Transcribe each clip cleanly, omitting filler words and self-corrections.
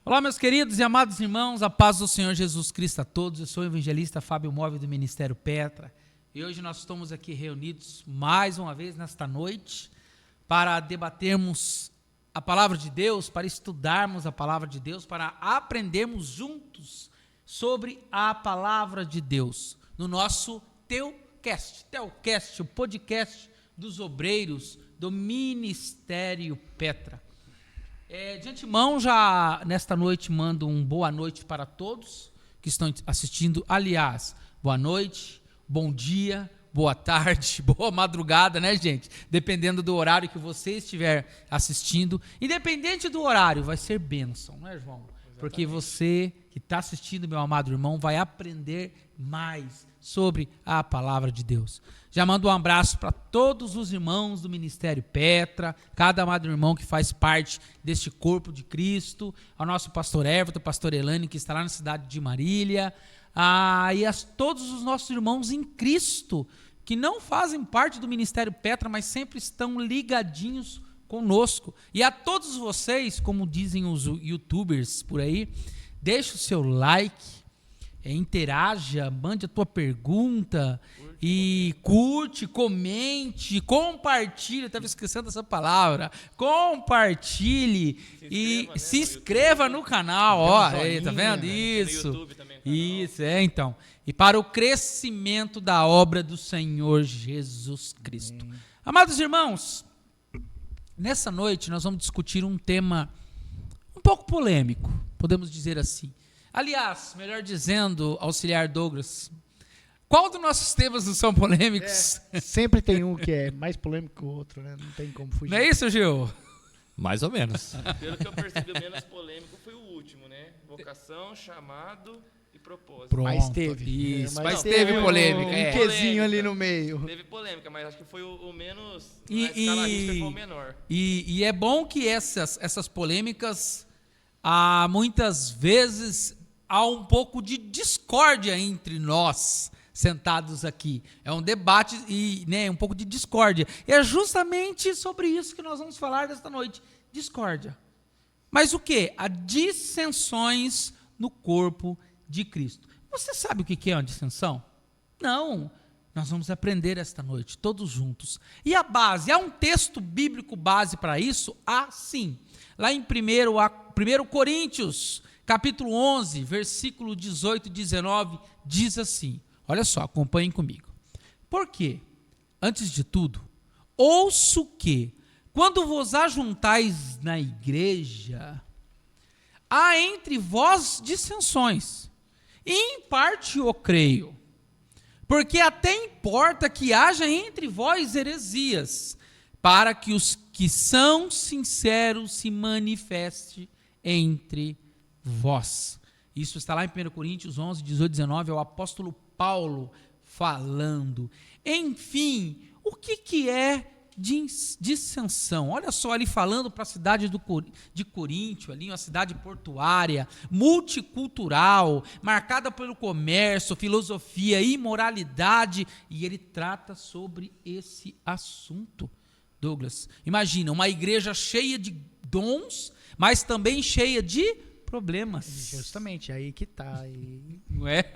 Olá, meus queridos e amados irmãos, a paz do Senhor Jesus Cristo a todos. Eu sou o evangelista Fábio Móvel do Ministério Petra e hoje nós estamos aqui reunidos mais uma vez nesta noite para debatermos a palavra de Deus, para estudarmos a palavra de Deus, para aprendermos juntos sobre a palavra de Deus no nosso Teocast, o podcast dos obreiros do Ministério Petra. De antemão, já nesta noite mando um boa noite para todos que estão assistindo. Aliás, boa noite, bom dia, boa tarde, boa madrugada, né, gente? Dependendo do horário que você estiver assistindo. Independente do horário, vai ser bênção, não é, João? Exatamente. Porque você que está assistindo, meu amado irmão, vai aprender mais sobre a palavra de Deus. Já mando um abraço para todos os irmãos do Ministério Petra, cada amado irmão que faz parte deste corpo de Cristo, ao nosso pastor Everton, pastor Elane, que está lá na cidade de Marília, e a todos os nossos irmãos em Cristo, que não fazem parte do Ministério Petra, mas sempre estão ligadinhos conosco. E a todos vocês, como dizem os youtubers por aí, deixe o seu like, interaja, mande a tua pergunta e curte, comente, compartilhe, estava esquecendo essa palavra, compartilhe e se inscreva no canal, ó, aí, tá vendo? Isso, no YouTube também, isso, então, e para o crescimento da obra do Senhor Jesus Cristo. Amados irmãos, nessa noite nós vamos discutir um tema um pouco polêmico, podemos dizer assim. Aliás, melhor dizendo, auxiliar Douglas, qual dos nossos temas não são polêmicos? Sempre tem um que é mais polêmico que o outro, né? Não tem como fugir. Não é isso, Gil? Mais ou menos. Pelo que eu percebi, o menos polêmico foi o último, né? Vocação, chamado e propósito. Pronto, mas teve. Isso, mas teve polêmica. Um quezinho ali no meio. Teve polêmica, mas acho que foi o menos, na escala risca foi o menor. E é bom que essas polêmicas, muitas vezes, há um pouco de discórdia entre nós sentados aqui. É um debate e um pouco de discórdia. E é justamente sobre isso que nós vamos falar desta noite. Discórdia. Mas o quê? Há dissensões no corpo de Cristo. Você sabe o que é uma dissensão? Não. Nós vamos aprender esta noite, todos juntos. E a base, há um texto bíblico base para isso? Sim. Lá em 1 Coríntios, capítulo 11, versículo 18 e 19, diz assim, olha só, acompanhem comigo. Por quê? Antes de tudo, ouço que, quando vos ajuntais na igreja, há entre vós dissensões, e em parte o creio, porque até importa que haja entre vós heresias, para que os que são sinceros se manifestem entre vós. Isso está lá em 1 Coríntios 11, 18 e 19, é o apóstolo Paulo falando. Enfim, o que é dissensão? Olha só, ali falando para a cidade de Coríntio, ali uma cidade portuária, multicultural, marcada pelo comércio, filosofia, imoralidade, e ele trata sobre esse assunto. Douglas, imagina, uma igreja cheia de dons, mas também cheia de problemas. Justamente, aí que está. Não é?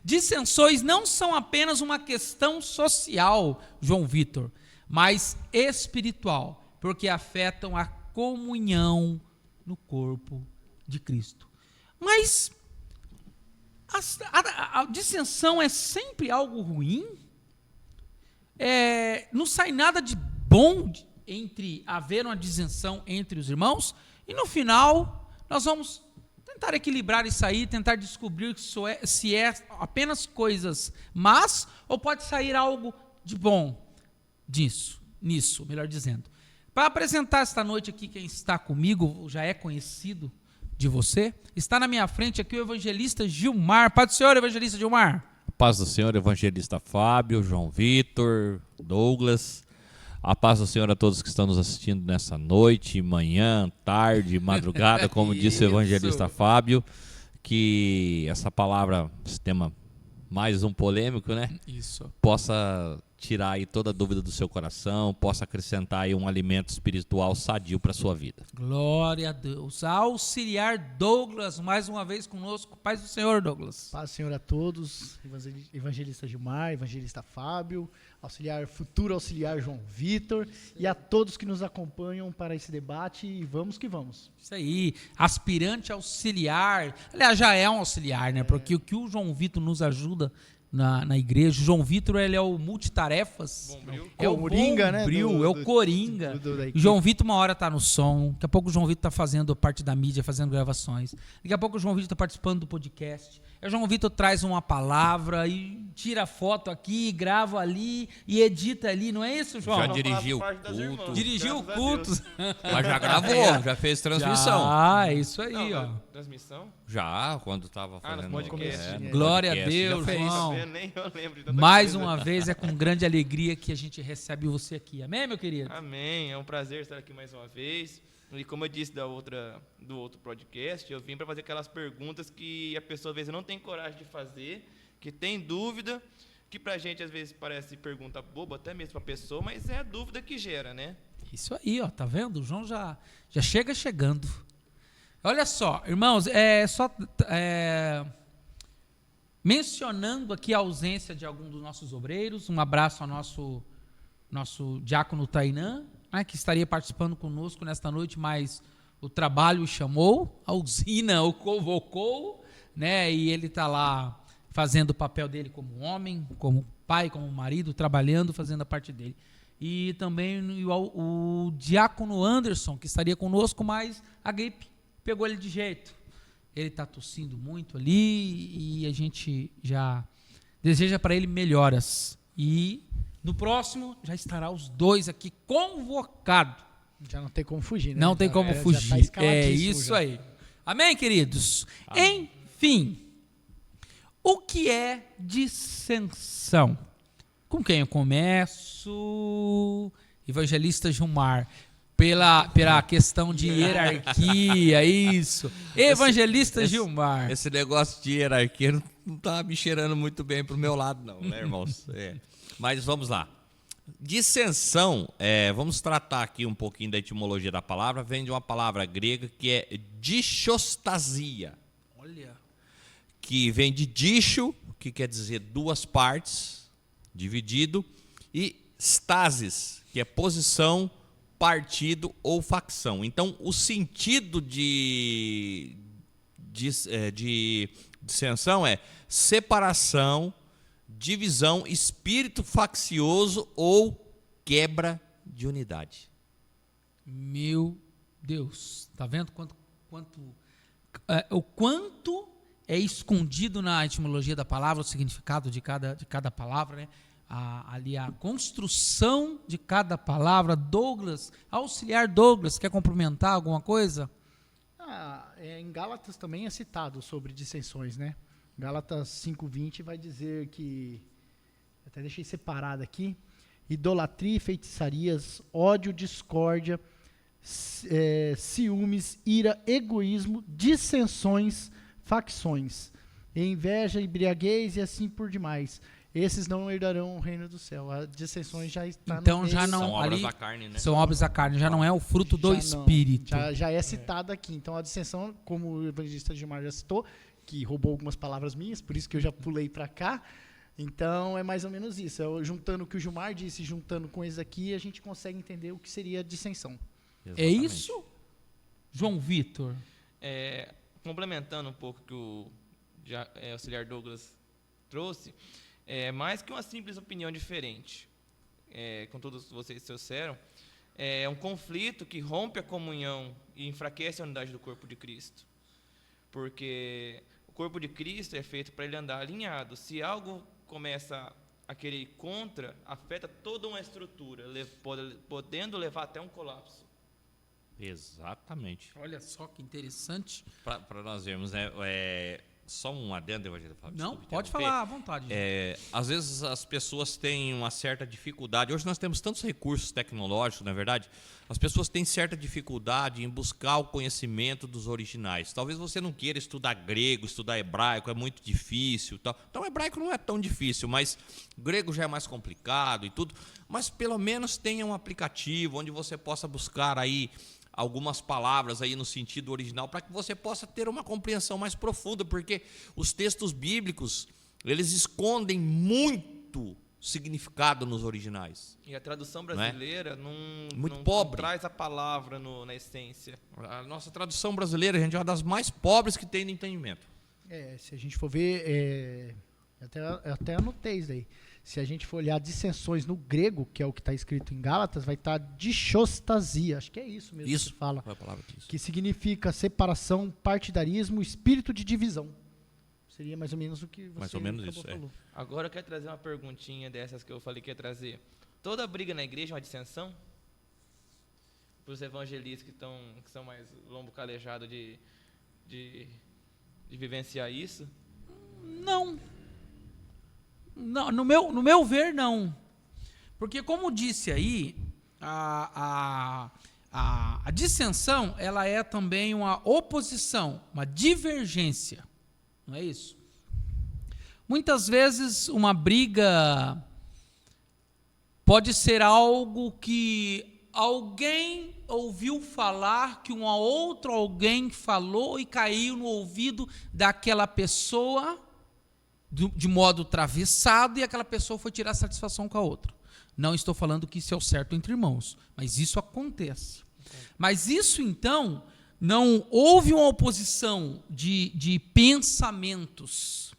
Dissensões não são apenas uma questão social, João Vitor, mas espiritual, porque afetam a comunhão no corpo de Cristo. Mas a dissensão é sempre algo ruim? Não sai nada de bom entre haver uma dissensão entre os irmãos? E no final, nós vamos tentar equilibrar isso aí, tentar descobrir se é apenas coisas más ou pode sair algo de bom nisso, melhor dizendo. Para apresentar esta noite aqui, quem está comigo, já é conhecido de você, está na minha frente aqui o evangelista Gilmar. Paz do Senhor, evangelista Gilmar. Paz do Senhor, evangelista Fábio, João Vitor, Douglas. A paz do Senhor a todos que estão nos assistindo nessa noite, manhã, tarde, madrugada, como disse o evangelista Fábio, que essa palavra, esse tema mais um polêmico, né? Isso. Possa tirar aí toda a dúvida do seu coração, possa acrescentar aí um alimento espiritual sadio para a sua vida. Glória a Deus. Auxiliar Douglas, mais uma vez conosco. Paz do Senhor, Douglas. Paz, Senhor, a todos. Evangelista Gilmar, evangelista Fábio, futuro auxiliar João Vitor e a todos que nos acompanham para esse debate. E vamos que vamos. Isso aí, aspirante auxiliar. Aliás, já é um auxiliar, né? Porque o que o João Vitor nos ajuda na igreja. O João Vitor, ele é o multitarefas. Bombril. É o Coringa, né? Bombril, é o Coringa. da O equipe. João Vitor uma hora tá no som, daqui a pouco o João Vitor tá fazendo parte da mídia, fazendo gravações. Daqui a pouco o João Vitor tá participando do podcast. Aí o João Vitor traz uma palavra e tira foto aqui, grava ali e edita ali, não é isso, João? Já Só dirigiu faço parte das culto. irmãs, Dirigiu o graças a culto. Deus. Mas já gravou, já fez transmissão. Ah, é isso aí, Não, ó. transmissão? Já, quando estava Ah, nos fazendo... podcasts. no Glória a podcast, Deus, já fez. João. Nem eu lembro de tanta Mais coisa. uma vez é com grande alegria que a gente recebe você aqui. Amém, meu querido? Amém, é um prazer estar aqui mais uma vez. E como eu disse do outro podcast, eu vim para fazer aquelas perguntas que a pessoa às vezes não tem coragem de fazer, que tem dúvida, que pra gente às vezes parece pergunta boba, até mesmo pra pessoa, mas é a dúvida que gera, né? Isso aí, ó, tá vendo? O João já chega chegando. Olha só, irmãos, mencionando aqui a ausência de algum dos nossos obreiros, um abraço ao nosso diácono Tainã, né, que estaria participando conosco nesta noite, mas o trabalho o chamou, a usina o convocou, né, e ele está lá fazendo o papel dele como homem, como pai, como marido, trabalhando, fazendo a parte dele. E também o diácono Anderson, que estaria conosco, mas a gripe pegou ele de jeito. Ele está tossindo muito ali e a gente já deseja para ele melhoras. E no próximo já estará os dois aqui convocados. Já não tem como fugir, né? Não tem como Já tá fugir. É escaladíssimo isso já. aí. Amém, queridos? Amém. Enfim, o que é dissensão? Com quem eu começo? Evangelista Gilmar. Pela questão de hierarquia, isso. Evangelista Gilmar. Esse negócio de hierarquia não tá me cheirando muito bem pro meu lado, não, né, irmãos? Mas vamos lá. Dissensão, vamos tratar aqui um pouquinho da etimologia da palavra, vem de uma palavra grega que é dishostasia, Olha. que vem de dicho, que quer dizer duas partes, dividido, e stasis, que é posição, partido ou facção. Então, o sentido de dissensão é separação, divisão, espírito faccioso ou quebra de unidade. Meu Deus, tá vendo o quanto é escondido na etimologia da palavra, o significado de cada palavra, né? Ali a construção de cada palavra. Douglas, auxiliar Douglas, quer complementar alguma coisa? Em Gálatas também é citado sobre dissensões, né? Gálatas 5:20 vai dizer que, até deixei separado aqui, idolatria e feitiçarias, ódio, discórdia, ciúmes, ira, egoísmo, dissensões, facções, inveja, embriaguez e assim por demais. Esses não herdarão o reino do céu. As dissensões já está Então no já texto. não, São obras ali, da carne, né? são obras da carne, já não é o fruto do Já não, Espírito. já é citado aqui. Então a dissensão, como o evangelista Gilmar já citou, que roubou algumas palavras minhas, por isso que eu já pulei para cá. Então é mais ou menos isso. Juntando o que o Gilmar disse, juntando com esse aqui, a gente consegue entender o que seria dissensão. É isso? João Vitor. Complementando um pouco o que o auxiliar Douglas trouxe, mais que uma simples opinião diferente, com todos vocês trouxeram, é um conflito que rompe a comunhão e enfraquece a unidade do corpo de Cristo. Porque o corpo de Cristo é feito para ele andar alinhado. Se algo começa a querer ir contra, afeta toda uma estrutura, podendo levar até um colapso. Exatamente. Olha só que interessante. Para nós vermos, né? Só um adendo, Evangelho Fábio. Não, desculpe pode interromper. falar à vontade. Às vezes as pessoas têm uma certa dificuldade. Hoje nós temos tantos recursos tecnológicos, na verdade. As pessoas têm certa dificuldade em buscar o conhecimento dos originais. Talvez você não queira estudar grego, estudar hebraico, é muito difícil. Tal. Então, hebraico não é tão difícil, mas grego já é mais complicado e tudo. Mas pelo menos tenha um aplicativo onde você possa buscar aí algumas palavras aí no sentido original para que você possa ter uma compreensão mais profunda, porque os textos bíblicos, eles escondem muito significado nos originais. E a tradução brasileira Muito não pobre. traz a palavra na essência. A nossa tradução brasileira, gente, é uma das mais pobres que tem no entendimento. Se a gente for ver, eu até anotei isso aí. Se a gente for olhar dissensões no grego, que é o que está escrito em Gálatas, vai estar dishostasia. Acho que é isso mesmo Isso. que fala. Qual é a palavra disso? Que significa separação, partidarismo, espírito de divisão. Seria mais ou menos o que você Mais ou menos isso, falou. Agora eu quero trazer uma perguntinha dessas que eu falei que ia trazer. Toda briga na igreja é uma dissensão? Para os evangelistas que são mais lombo calejado de vivenciar isso? Não. Não, no meu ver, não. Porque, como disse aí, a dissensão, ela é também uma oposição, uma divergência. Não é isso? Muitas vezes, uma briga pode ser algo que alguém ouviu falar, que um outro alguém falou e caiu no ouvido daquela pessoa de modo atravessado, e aquela pessoa foi tirar satisfação com a outra. Não estou falando que isso é o certo entre irmãos, mas isso acontece. Mas isso, então, não houve uma oposição de pensamentos.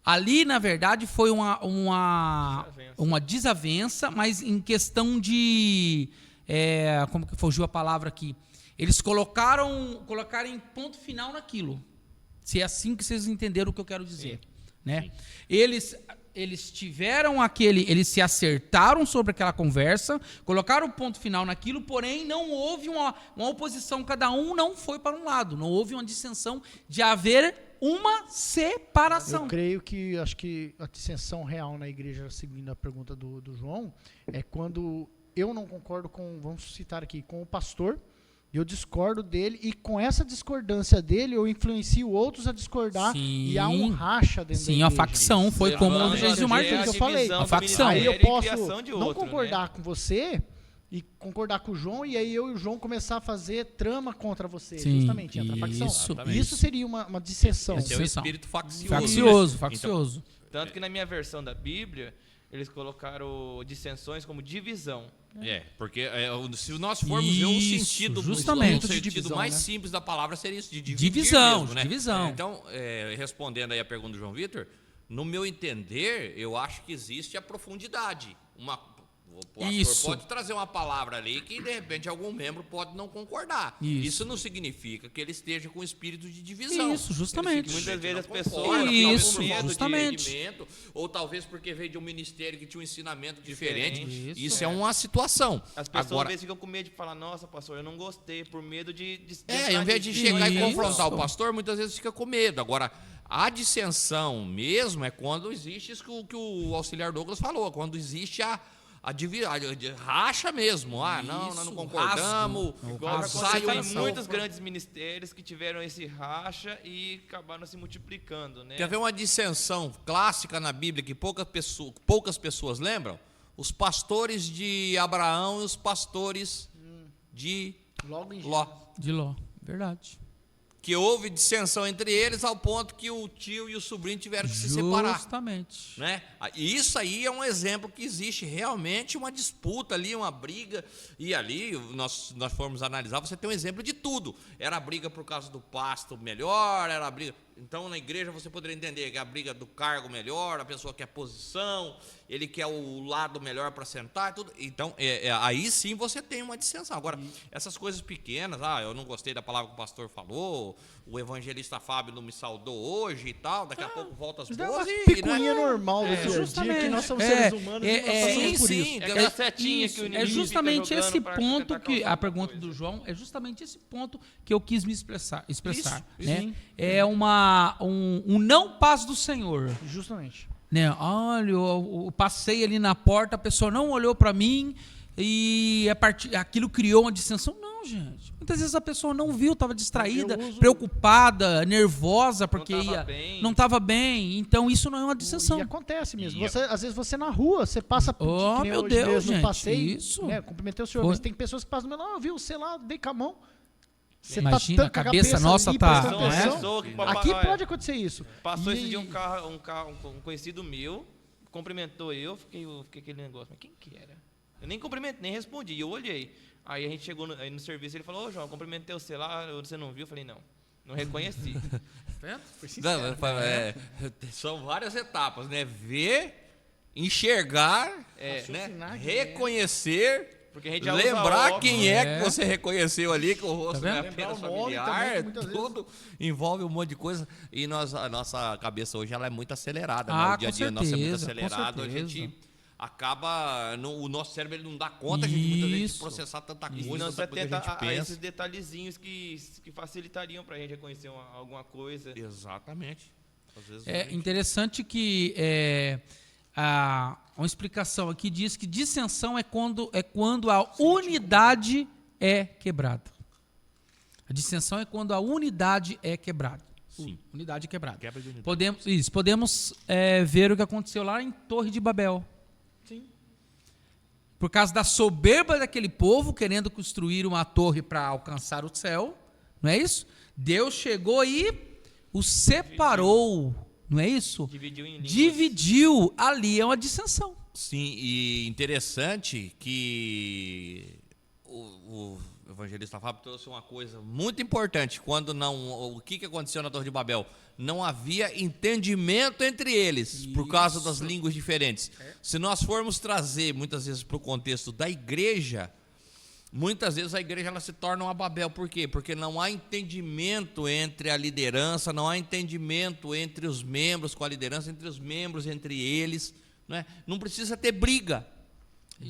Ali, na verdade, foi uma desavença, mas em questão de... como que fugiu a palavra aqui? Eles colocaram em ponto final naquilo. Se é assim que vocês entenderam o que eu quero dizer. Né? Eles tiveram eles se acertaram sobre aquela conversa, colocaram o ponto final naquilo, porém não houve uma oposição, cada um não foi para um lado, não houve uma dissensão de haver uma separação. Eu creio que, acho que a dissensão real na igreja, seguindo a pergunta do João, é quando eu não concordo vamos citar aqui, com o pastor, eu discordo dele, e com essa discordância dele, eu influencio outros a discordar, e há um racha dentro da igreja. A facção, foi como o Gilmar que eu falei. A facção. Aí eu posso não outro, concordar com você e concordar com o João, e aí eu e o João começar a fazer trama contra você. Sim, justamente, entra a facção. Exatamente. Isso seria uma dissensão. Esse é o Dissensão. espírito faccioso. Faccioso. Tanto que na minha versão da Bíblia, eles colocaram dissensões como divisão. Porque se nós formos ver o sentido, justamente. o sentido divisão, mais né? simples da palavra seria isso, de dividir Divisão, mesmo, né? divisão. Então, respondendo aí a pergunta do João Vitor, no meu entender, eu acho que existe a profundidade. O pastor Isso. pode trazer uma palavra ali que, de repente, algum membro pode não concordar. Isso não significa que ele esteja com espírito de divisão. Isso, justamente. Muitas vezes as Não pessoas concorda, Isso, talvez por medo de justamente. entendimento, ou talvez porque veio de um ministério que tinha um ensinamento diferente. Diferente. Isso é uma situação. As pessoas às Agora, vezes ficam com medo de falar, nossa, pastor, eu não gostei, por medo de ao invés de chegar e Isso. confrontar o pastor, muitas vezes fica com medo. Agora, a dissensão mesmo é quando existe isso que o auxiliar Douglas falou, quando existe a racha mesmo. Nós não concordamos. Igual já Sai aconteceu em um muitos grandes ministérios que tiveram esse racha e acabaram se multiplicando, né? Quer ver uma dissensão clássica na Bíblia que poucas pessoas lembram? Os pastores de Abraão e os pastores de Logo em Ló. De Ló, verdade. Que houve dissensão entre eles ao ponto que o tio e o sobrinho tiveram que se separar. Justamente. Né? E isso aí é um exemplo que existe realmente uma disputa ali, uma briga, e ali nós formos analisar, você tem um exemplo de tudo. Era a briga por causa do pasto melhor, era a briga... Então, na igreja, você poderia entender que é a briga do cargo melhor, a pessoa quer posição, ele quer o lado melhor para sentar, tudo. Então, aí sim você tem uma dissensão. Agora, essas coisas pequenas, eu não gostei da palavra que o pastor falou, o evangelista Fábio não me saudou hoje e tal, daqui a pouco volta as Isso é boas uma e... picuinha normal do dia a dia, justamente. que nós somos seres humanos e nós passamos por isso. É aquela setinha que o inimigo É justamente fica jogando esse pra ponto tentar que causar a alguma pergunta coisa. do João é justamente esse ponto que eu quis me expressar, Isso, né? sim. É um não paz do Senhor, Justamente. né? Olha, eu passei ali na porta, a pessoa não olhou para mim e aquilo criou uma distensão. Não, gente. Muitas vezes a pessoa não viu, estava distraída, Eu uso- preocupada, nervosa porque tava bem. não estava bem. Então isso não é uma distensão. E acontece mesmo. E- às vezes você na rua, você passa Oh, que nem meu hoje Deus, mesmo, gente, passeio, isso. né, cumprimentei o senhor, Foi. mas tem pessoas que passam, não, viu, sei lá, dei com a mão. Você Imagina, tá a cabeça nossa ali, tá- prestando não é? atenção. Aqui pode acontecer isso. Passou E- esse dia um conhecido meu, cumprimentou eu, fiquei aquele negócio, mas quem que era? Eu nem cumprimentei, nem respondi, eu olhei. Aí a gente chegou aí no serviço, ele falou, ô João, cumprimentei você lá, você não viu? Eu falei, não reconheci. São várias etapas, né? Ver, enxergar, né? Raciocinar, reconhecer, Porque a gente já usa lembrar óculos, quem né? é que você reconheceu ali, que o rosto Tá não é vendo? apenas Lembrar o nome familiar, também, muitas vezes. tudo envolve um monte de coisa. E a nossa cabeça hoje ela é muito acelerada, né? Ah, O dia a com dia nosso é muito certeza, com acelerado, a certeza. gente acaba, o nosso cérebro ele não dá conta de muitas vezes de Isso. processar tanta E coisa, não se tanta coisa que a atenta gente a pensa. esses detalhezinhos que facilitariam para a gente reconhecer alguma coisa. Exatamente. Às vezes a É gente- interessante que uma explicação aqui diz que dissensão é quando a unidade é quebrada. A dissensão é quando a unidade é quebrada. Sim. Unidade quebrada. Quebra de unidade. Podemos ver o que aconteceu lá em Torre de Babel. Sim. Por causa da soberba daquele povo, querendo construir uma torre para alcançar o céu, não é isso? Deus chegou e os separou, não é isso? Dividiu em línguas. Dividiu, ali é uma dissensão. Sim, e interessante que o evangelista Fábio trouxe uma coisa muito importante. Quando o que aconteceu na Torre de Babel? Não havia entendimento entre eles, por causa das línguas diferentes. Se nós formos trazer, muitas vezes, para o contexto da igreja, muitas vezes a igreja ela se torna uma Babel. Por quê? Porque não há entendimento entre a liderança, não há entendimento entre os membros com a liderança, entre os membros, entre eles. Não precisa ter briga.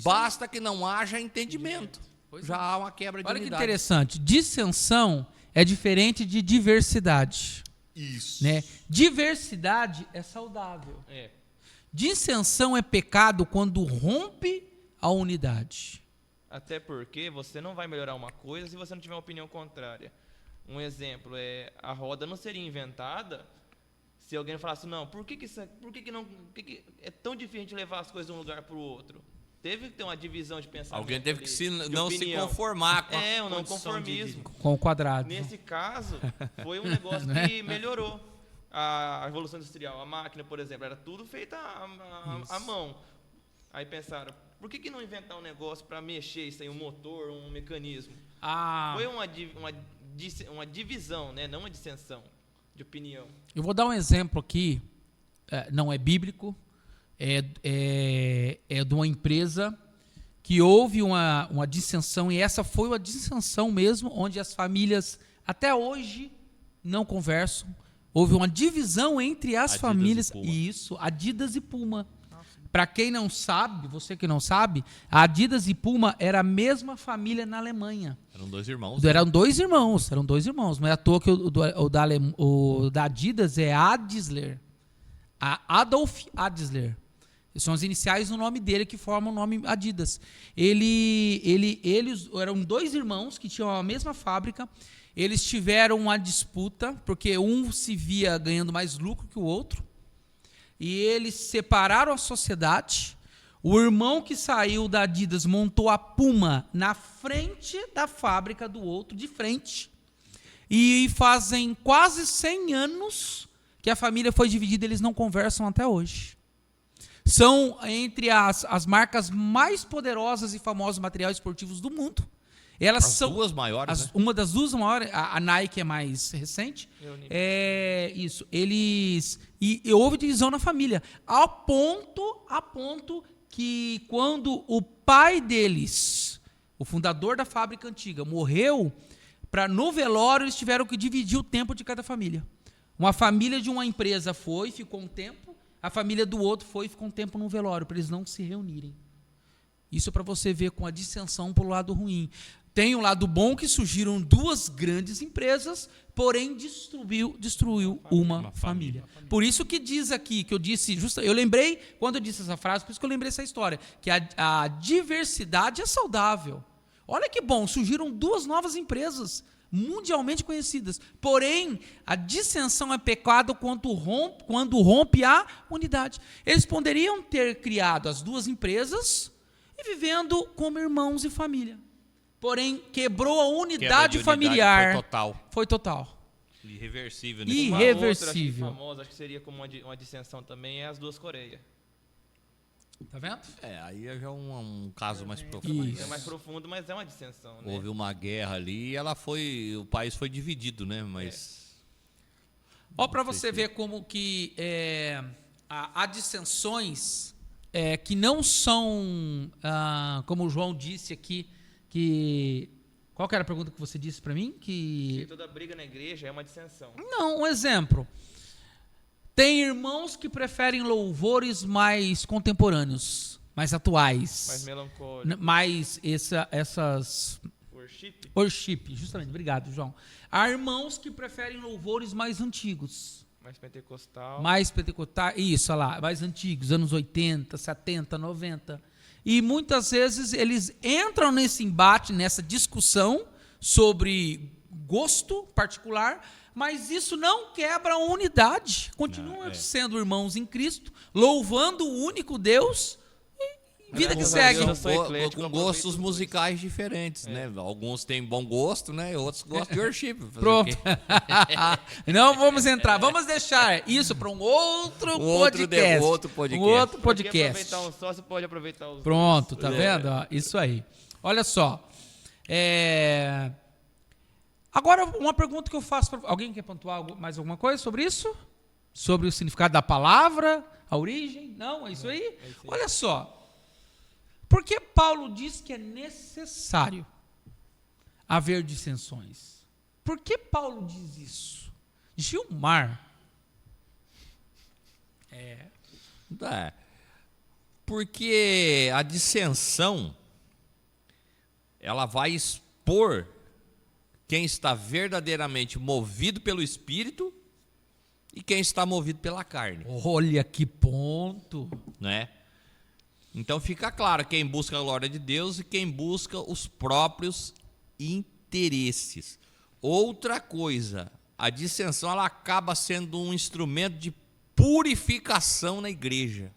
Basta que não haja entendimento. Já há uma quebra de Olha que unidade. interessante, dissensão é diferente de diversidade. Isso. Né? Diversidade é saudável. É. Dissensão é pecado quando rompe a unidade. Até porque você não vai melhorar uma coisa se você não tiver uma opinião contrária. Um exemplo é a roda não seria inventada se alguém falasse não, por que é tão difícil de levar as coisas de um lugar para o outro? Teve que ter uma divisão de pensamento. Alguém teve que ali, de não se opinião. conformar com a É, um não condição de- conformismo. Com o quadrado. Nesse caso, foi um negócio Né? que melhorou. A Revolução Industrial, a máquina, por exemplo, era tudo feito à mão. Aí pensaram, por que não inventar um negócio para mexer isso aí, um motor, um mecanismo? Foi uma divisão, né? Não uma dissensão de opinião. Eu vou dar um exemplo aqui, não é bíblico, é de uma empresa que houve uma dissensão, e essa foi uma dissensão mesmo, onde as famílias até hoje não conversam. Houve uma divisão entre as Adidas famílias. e Puma. Isso, Adidas e Puma. Para quem não sabe, você que não sabe, a Adidas e Puma era a mesma família na Alemanha. Eram dois irmãos. Eram dois irmãos. Não é à toa que o da Adidas é Adisler. Adolf Adisler. São as iniciais do nome dele que formam o nome Adidas. Eles eram dois irmãos que tinham a mesma fábrica. Eles tiveram uma disputa, porque um se via ganhando mais lucro que o outro. E eles separaram a sociedade. O irmão que saiu da Adidas montou a Puma na frente da fábrica do outro, de frente. E fazem quase 100 anos que a família foi dividida, eles não conversam até hoje. São entre as marcas mais poderosas e famosas materiais esportivos do mundo. Elas As são duas maiores, né? uma das duas maiores, a Nike é mais recente. É isso. Eles e houve divisão na família, a ponto que quando o pai deles, o fundador da fábrica antiga, morreu, no velório eles tiveram que dividir o tempo de cada família. Uma família de uma empresa foi, ficou um tempo, a família do outro foi e ficou um tempo no velório, para eles não se reunirem. Isso é para você ver com a dissensão para o lado ruim. Tem um lado bom que surgiram duas grandes empresas, porém destruiu uma família. Por isso que diz aqui, que eu disse, eu lembrei, quando eu disse essa frase, por isso que eu lembrei essa história, que a diversidade é saudável. Olha que bom, surgiram duas novas empresas, mundialmente conhecidas. Porém, a dissensão é pecado quando rompe a unidade. Eles poderiam ter criado as duas empresas e vivendo como irmãos e família. Porém, quebrou a unidade familiar. Foi total. Irreversível. Né? Irreversível. Uma outra famosa, acho que seria como uma dissensão também, é as duas Coreias. Tá vendo? Aí já é um caso mais profundo. Isso. É mais profundo, mas é uma dissensão, né? Houve uma guerra ali e o país foi dividido, né? Mas... Ó, para você ver como que há dissensões que não são, como o João disse aqui, qual que era a pergunta que você disse para mim? Que toda briga na igreja é uma dissensão. Não, um exemplo. Tem irmãos que preferem louvores mais contemporâneos, mais atuais. Mais melancólico. Mais essas... Worship, justamente. Obrigado, João. Há irmãos que preferem louvores mais antigos. Mais pentecostal. Isso, olha lá. Mais antigos, anos 80, 70, 90. E muitas vezes eles entram nesse embate, nessa discussão sobre gosto particular, mas isso não quebra a unidade. Continuam sendo irmãos em Cristo, louvando o único Deus e vida que segue. Com gostos musicais diferentes, né? Alguns têm bom gosto, né? Outros gostam de worship. Pronto. Não vamos entrar. Vamos deixar isso para um outro podcast. Um outro podcast. Aproveitar um só, você pode aproveitar os Pronto, tá vendo? Isso aí. Olha só. Agora, uma pergunta que eu faço para alguém quer pontuar mais alguma coisa sobre isso? Sobre o significado da palavra, a origem? Não, é isso aí? Olha só. Por que Paulo diz que é necessário haver dissensões? Por que Paulo diz isso? Gilmar. Porque a dissensão, ela vai expor quem está verdadeiramente movido pelo Espírito e quem está movido pela carne. Olha que ponto. Né? Então fica claro quem busca a glória de Deus e quem busca os próprios interesses. Outra coisa, a dissensão ela acaba sendo um instrumento de purificação na igreja.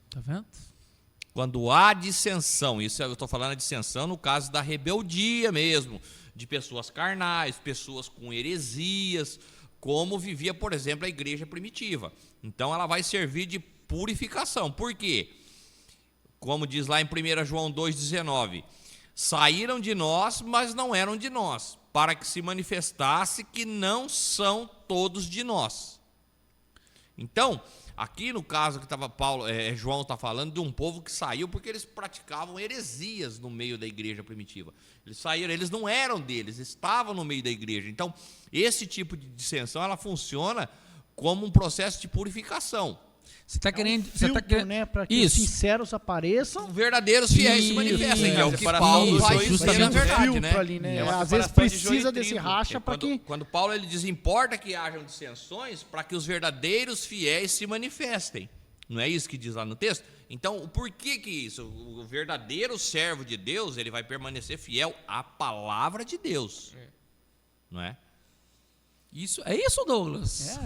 Tá vendo? Quando há dissensão, isso eu estou falando de dissensão no caso da rebeldia mesmo, de pessoas carnais, pessoas com heresias, como vivia, por exemplo, a igreja primitiva. Então ela vai servir de purificação. Por quê? Como diz lá em 1 João 2,19, saíram de nós, mas não eram de nós, para que se manifestasse que não são todos de nós. Então, aqui no caso que João está falando de um povo que saiu porque eles praticavam heresias no meio da igreja primitiva. Eles saíram, eles não eram deles, estavam no meio da igreja. Então, esse tipo de dissensão, ela funciona como um processo de purificação. Você está querendo, né, para que os sinceros apareçam, verdadeiros fiéis se manifestem, é o que Paulo vai dizer na verdade, né? Ali, né? Às vezes precisa desse racha para que... Quando Paulo ele diz, importa que hajam dissensões para que os verdadeiros fiéis se manifestem. Não é isso que diz lá no texto? Então, por que isso? O verdadeiro servo de Deus, ele vai permanecer fiel à palavra de Deus. Não é? É isso, Douglas?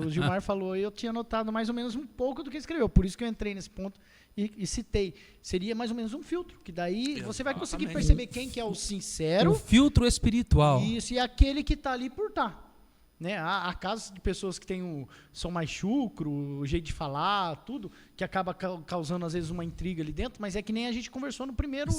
O Gilmar falou, eu tinha notado mais ou menos um pouco do que escreveu, por isso que eu entrei nesse ponto e citei. Seria mais ou menos um filtro, que daí você vai conseguir perceber quem que é o sincero. O filtro espiritual. Isso, e aquele que está ali por estar. Né? Há casos de pessoas que são mais chucro, o jeito de falar, tudo, que acaba causando às vezes uma intriga ali dentro, mas é que nem a gente conversou no primeiro,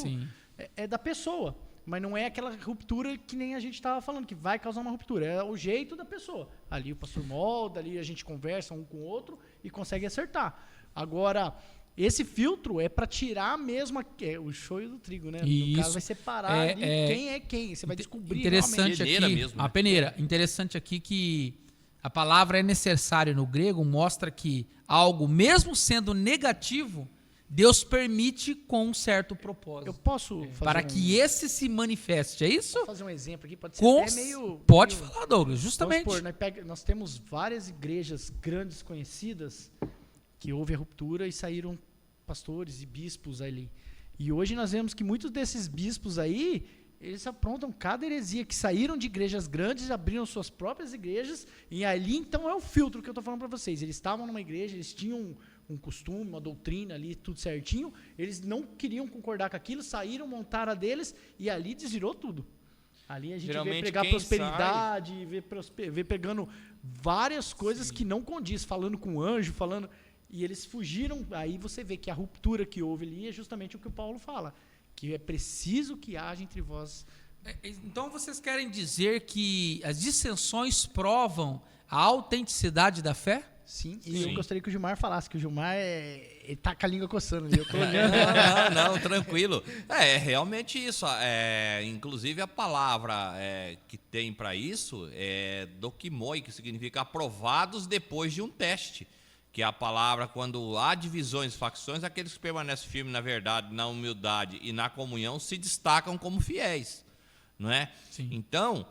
é da pessoa. Mas não é aquela ruptura que nem a gente estava falando, que vai causar uma ruptura. É o jeito da pessoa. Ali o pastor molda, ali a gente conversa um com o outro e consegue acertar. Agora, Esse filtro é para tirar mesmo o shoyu do trigo, né? No Isso. caso, vai separar ali quem é quem. Você vai descobrir interessante realmente. Peneira aqui, mesmo, né? a peneira. Interessante aqui que a palavra é necessário no grego mostra que algo, mesmo sendo negativo, Deus permite com um certo propósito. Eu posso fazer Para que esse se manifeste, é isso? Vou fazer um exemplo aqui, pode ser Com- até meio... Pode meio- falar, Douglas, justamente. Vamos supor, nós temos várias igrejas grandes conhecidas que houve a ruptura e saíram pastores e bispos ali. E hoje nós vemos que muitos desses bispos aí, eles aprontam cada heresia, que saíram de igrejas grandes, abriram suas próprias igrejas, e ali então é o filtro que eu estou falando para vocês. Eles estavam numa igreja, eles tinham um costume, uma doutrina ali, tudo certinho, eles não queriam concordar com aquilo, saíram, montaram a deles, e ali desvirou tudo. Ali a gente vê Geralmente pregar quem prosperidade, vê pegando várias coisas que não condiz, falando com anjo, falando... E eles fugiram, aí você vê que a ruptura que houve ali é justamente o que o Paulo fala, que é preciso que haja entre vós. Então vocês querem dizer que as dissensões provam a autenticidade da fé? Sim, e Sim. eu gostaria que o Gilmar falasse, que o Gilmar ele tá com a língua coçando ali. Eu tô olhando. Não, tranquilo. É realmente isso. Inclusive a palavra que tem para isso é dokimoi, que significa aprovados depois de um teste. Que é a palavra, quando há divisões, facções, aqueles que permanecem firmes na verdade, na humildade e na comunhão se destacam como fiéis, não é? Sim. Então,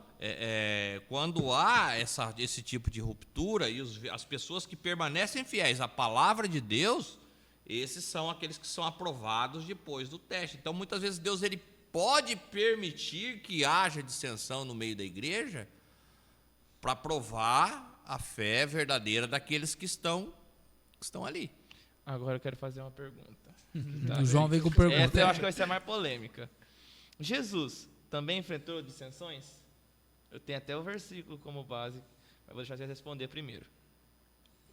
quando há esse tipo de ruptura e as pessoas que permanecem fiéis à palavra de Deus, esses são aqueles que são aprovados depois do teste. Então, muitas vezes Deus ele pode permitir que haja dissensão no meio da igreja para provar a fé verdadeira daqueles que estão ali. Agora eu quero fazer uma pergunta. O João veio com pergunta. Essa eu acho que vai ser a mais polêmica. Jesus também enfrentou dissensões? Eu tenho até o versículo como base, mas vou deixar você responder primeiro.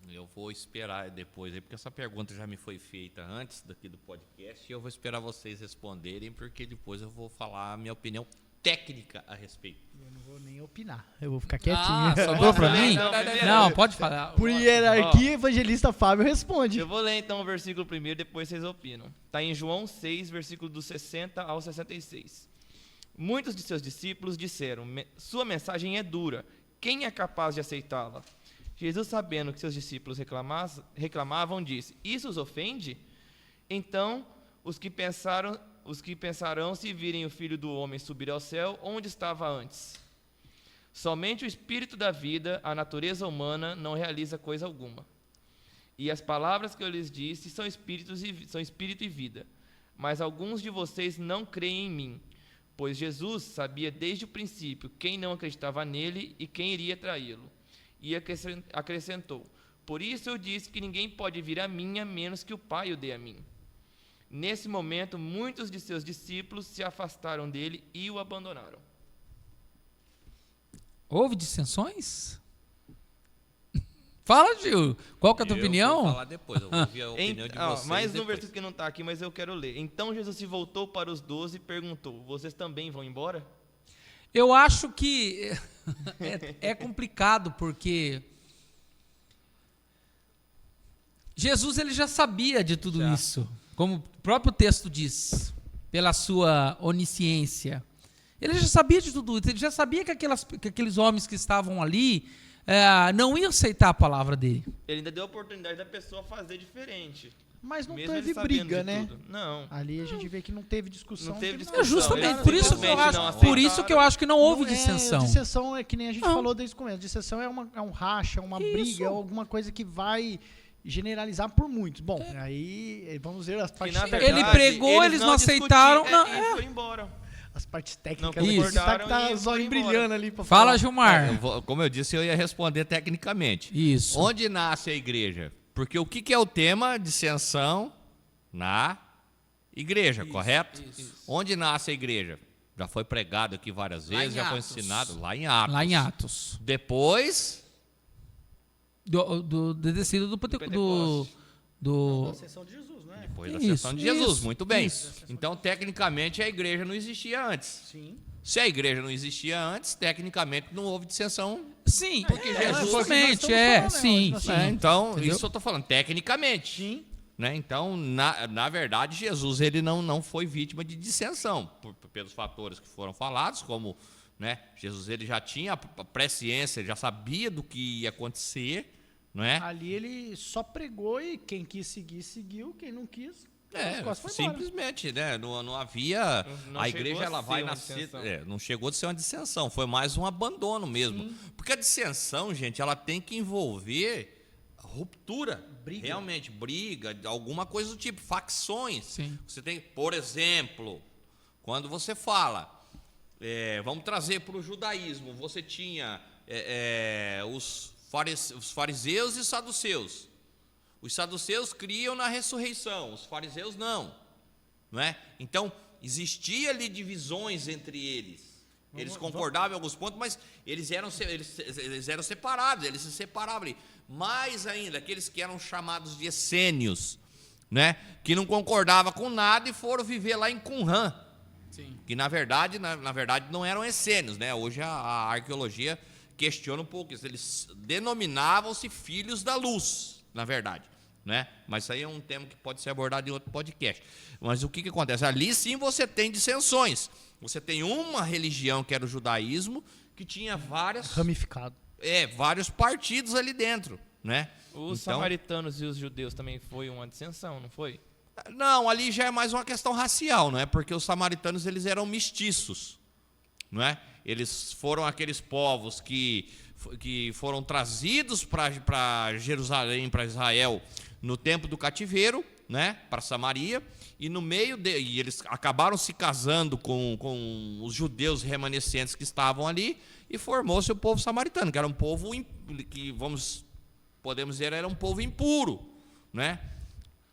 Eu vou esperar depois, porque essa pergunta já me foi feita antes daqui do podcast, e eu vou esperar vocês responderem, porque depois eu vou falar a minha opinião técnica a respeito. Eu não vou nem opinar, eu vou ficar quietinho. Sobrou pra mim? Não, Não, pode falar. Por hierarquia, evangelista Fábio responde. Eu vou ler então o versículo primeiro, depois vocês opinam. Está em João 6, versículo do 60 ao 66. Muitos de seus discípulos disseram: sua mensagem é dura, quem é capaz de aceitá-la? Jesus, sabendo que seus discípulos reclamavam, disse: isso os ofende? Então os que pensarão se virem o Filho do Homem subir ao céu, onde estava antes? Somente o Espírito da vida, a natureza humana, não realiza coisa alguma. E as palavras que eu lhes disse são espírito e vida. Mas alguns de vocês não creem em mim, pois Jesus sabia desde o princípio quem não acreditava nele e quem iria traí-lo. E acrescentou: por isso eu disse que ninguém pode vir a mim a menos que o Pai o dê a mim. Nesse momento, muitos de seus discípulos se afastaram dele e o abandonaram. Houve dissensões? Fala, Gil. Qual que é a tua opinião? Eu vou falar depois, eu vou ouvir a opinião de vocês Mais um depois. versículo que não está aqui, mas eu quero ler. Então Jesus se voltou para os 12 e perguntou: vocês também vão embora? Eu acho que é complicado, porque Jesus ele já sabia de tudo isso, como o próprio texto diz, pela sua onisciência. Ele já sabia de tudo isso, ele já sabia que aqueles homens que estavam ali não iam aceitar a palavra dele. Ele ainda deu a oportunidade da pessoa fazer diferente. Mas não mesmo teve ele sabendo briga, de né? tudo. Não. Ali a gente vê que não teve discussão. Não teve porque discussão. Justamente, Eles por isso que eu simplesmente acho, não por isso aceitaram. que eu acho que não houve Não dissensão. Dissensão é que nem a gente Não. falou desde o começo. Dissensão é um racha, uma Isso. briga, é alguma coisa que vai generalizar por muitos. Bom, aí vamos ver as Que, partes na técnicas. Ele verdade, pregou, eles não discutiram, aceitaram, e foi embora. As partes Não técnicas. concordaram Tá e os olhos foram embora. brilhando ali pra Fala, falar. Gilmar. Como eu disse, eu ia responder tecnicamente. Isso. Onde nasce a igreja? Porque o que é o tema? Dissensão na igreja, correto? Onde nasce a igreja? Já foi pregado aqui várias Lá vezes, em já foi Atos. ensinado lá em Atos. Lá em Atos. Depois, Do descido do Pentecoste. A sessão de Jesus, né? depois da Isso, sessão de Jesus, isso, muito bem. isso. Então, tecnicamente, a igreja não existia antes. Sim. Se a igreja não existia antes, tecnicamente não houve dissensão. Sim, Porque Jesus- justamente, Nós estamos falando, né? sim, Nós sim. Então, Entendeu? isso eu estou falando, tecnicamente. Sim. né? Então, na verdade, Jesus ele não foi vítima de dissensão, pelos fatores que foram falados, como, né, Jesus ele já tinha a presciência, ele já sabia do que ia acontecer, não é? Ali ele só pregou e quem quis seguir, seguiu. Quem não quis, as costas foi embora. Simplesmente, né? Não havia. Não a chegou igreja a ela ser vai uma nascer. dissensão. Não chegou a ser uma dissensão, foi mais um abandono mesmo. Sim. Porque a dissensão, gente, ela tem que envolver ruptura. Briga. Realmente, briga, alguma coisa do tipo, facções. Sim. Você tem, por exemplo, quando você fala, vamos trazer para o judaísmo, você tinha os fariseus e saduceus. Os saduceus criam na ressurreição, os fariseus não é? Então, existia ali divisões entre eles. Eles concordavam em alguns pontos, mas eles eram separados, eles se separavam ali. Mais ainda, aqueles que eram chamados de essênios, né? Que não concordavam com nada e foram viver lá em Qumran. Sim. Que na verdade não eram essênios, né? Hoje a arqueologia questiona um pouco isso. Eles denominavam-se filhos da luz, na verdade, né? Mas isso aí é um tema que pode ser abordado em outro podcast. Mas o que acontece? Ali sim você tem dissensões. Você tem uma religião que era o judaísmo, que tinha Ramificado. vários partidos ali dentro, né? Os Então, samaritanos e os judeus também foi uma dissensão, não foi? não, ali já é mais uma questão racial, não é? Porque os samaritanos eles eram mestiços, não é? Eles foram aqueles povos que foram trazidos para Jerusalém, para Israel, no tempo do cativeiro, né? Para Samaria, e e eles acabaram se casando com os judeus remanescentes que estavam ali, e formou-se o povo samaritano, que era um povo que podemos dizer, era um povo impuro, né?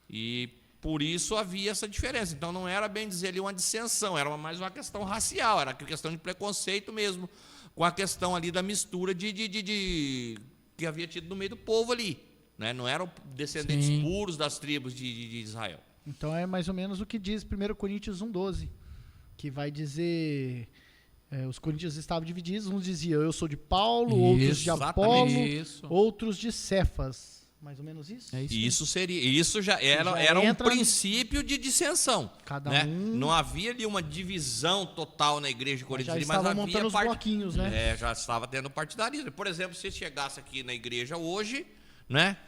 E por isso havia essa diferença. Então não era bem dizer ali uma dissensão, era mais uma questão racial, era uma questão de preconceito mesmo, com a questão ali da mistura que havia tido no meio do povo ali, né? Não eram descendentes Sim. puros das tribos de Israel. Então é mais ou menos o que diz 1 Coríntios 1,12, que vai dizer, os coríntios estavam divididos, uns diziam eu sou de Paulo, outros de Apolo, Isso. outros de Cefas. Mais ou menos isso? É isso. E isso já era um entra princípio de dissensão. Cada né? um- Não havia ali uma divisão total na igreja de Corinto, já mas estavam havia montando os bloquinhos, né? Já estava tendo partidarismo. Por exemplo, se chegasse aqui na igreja hoje, né?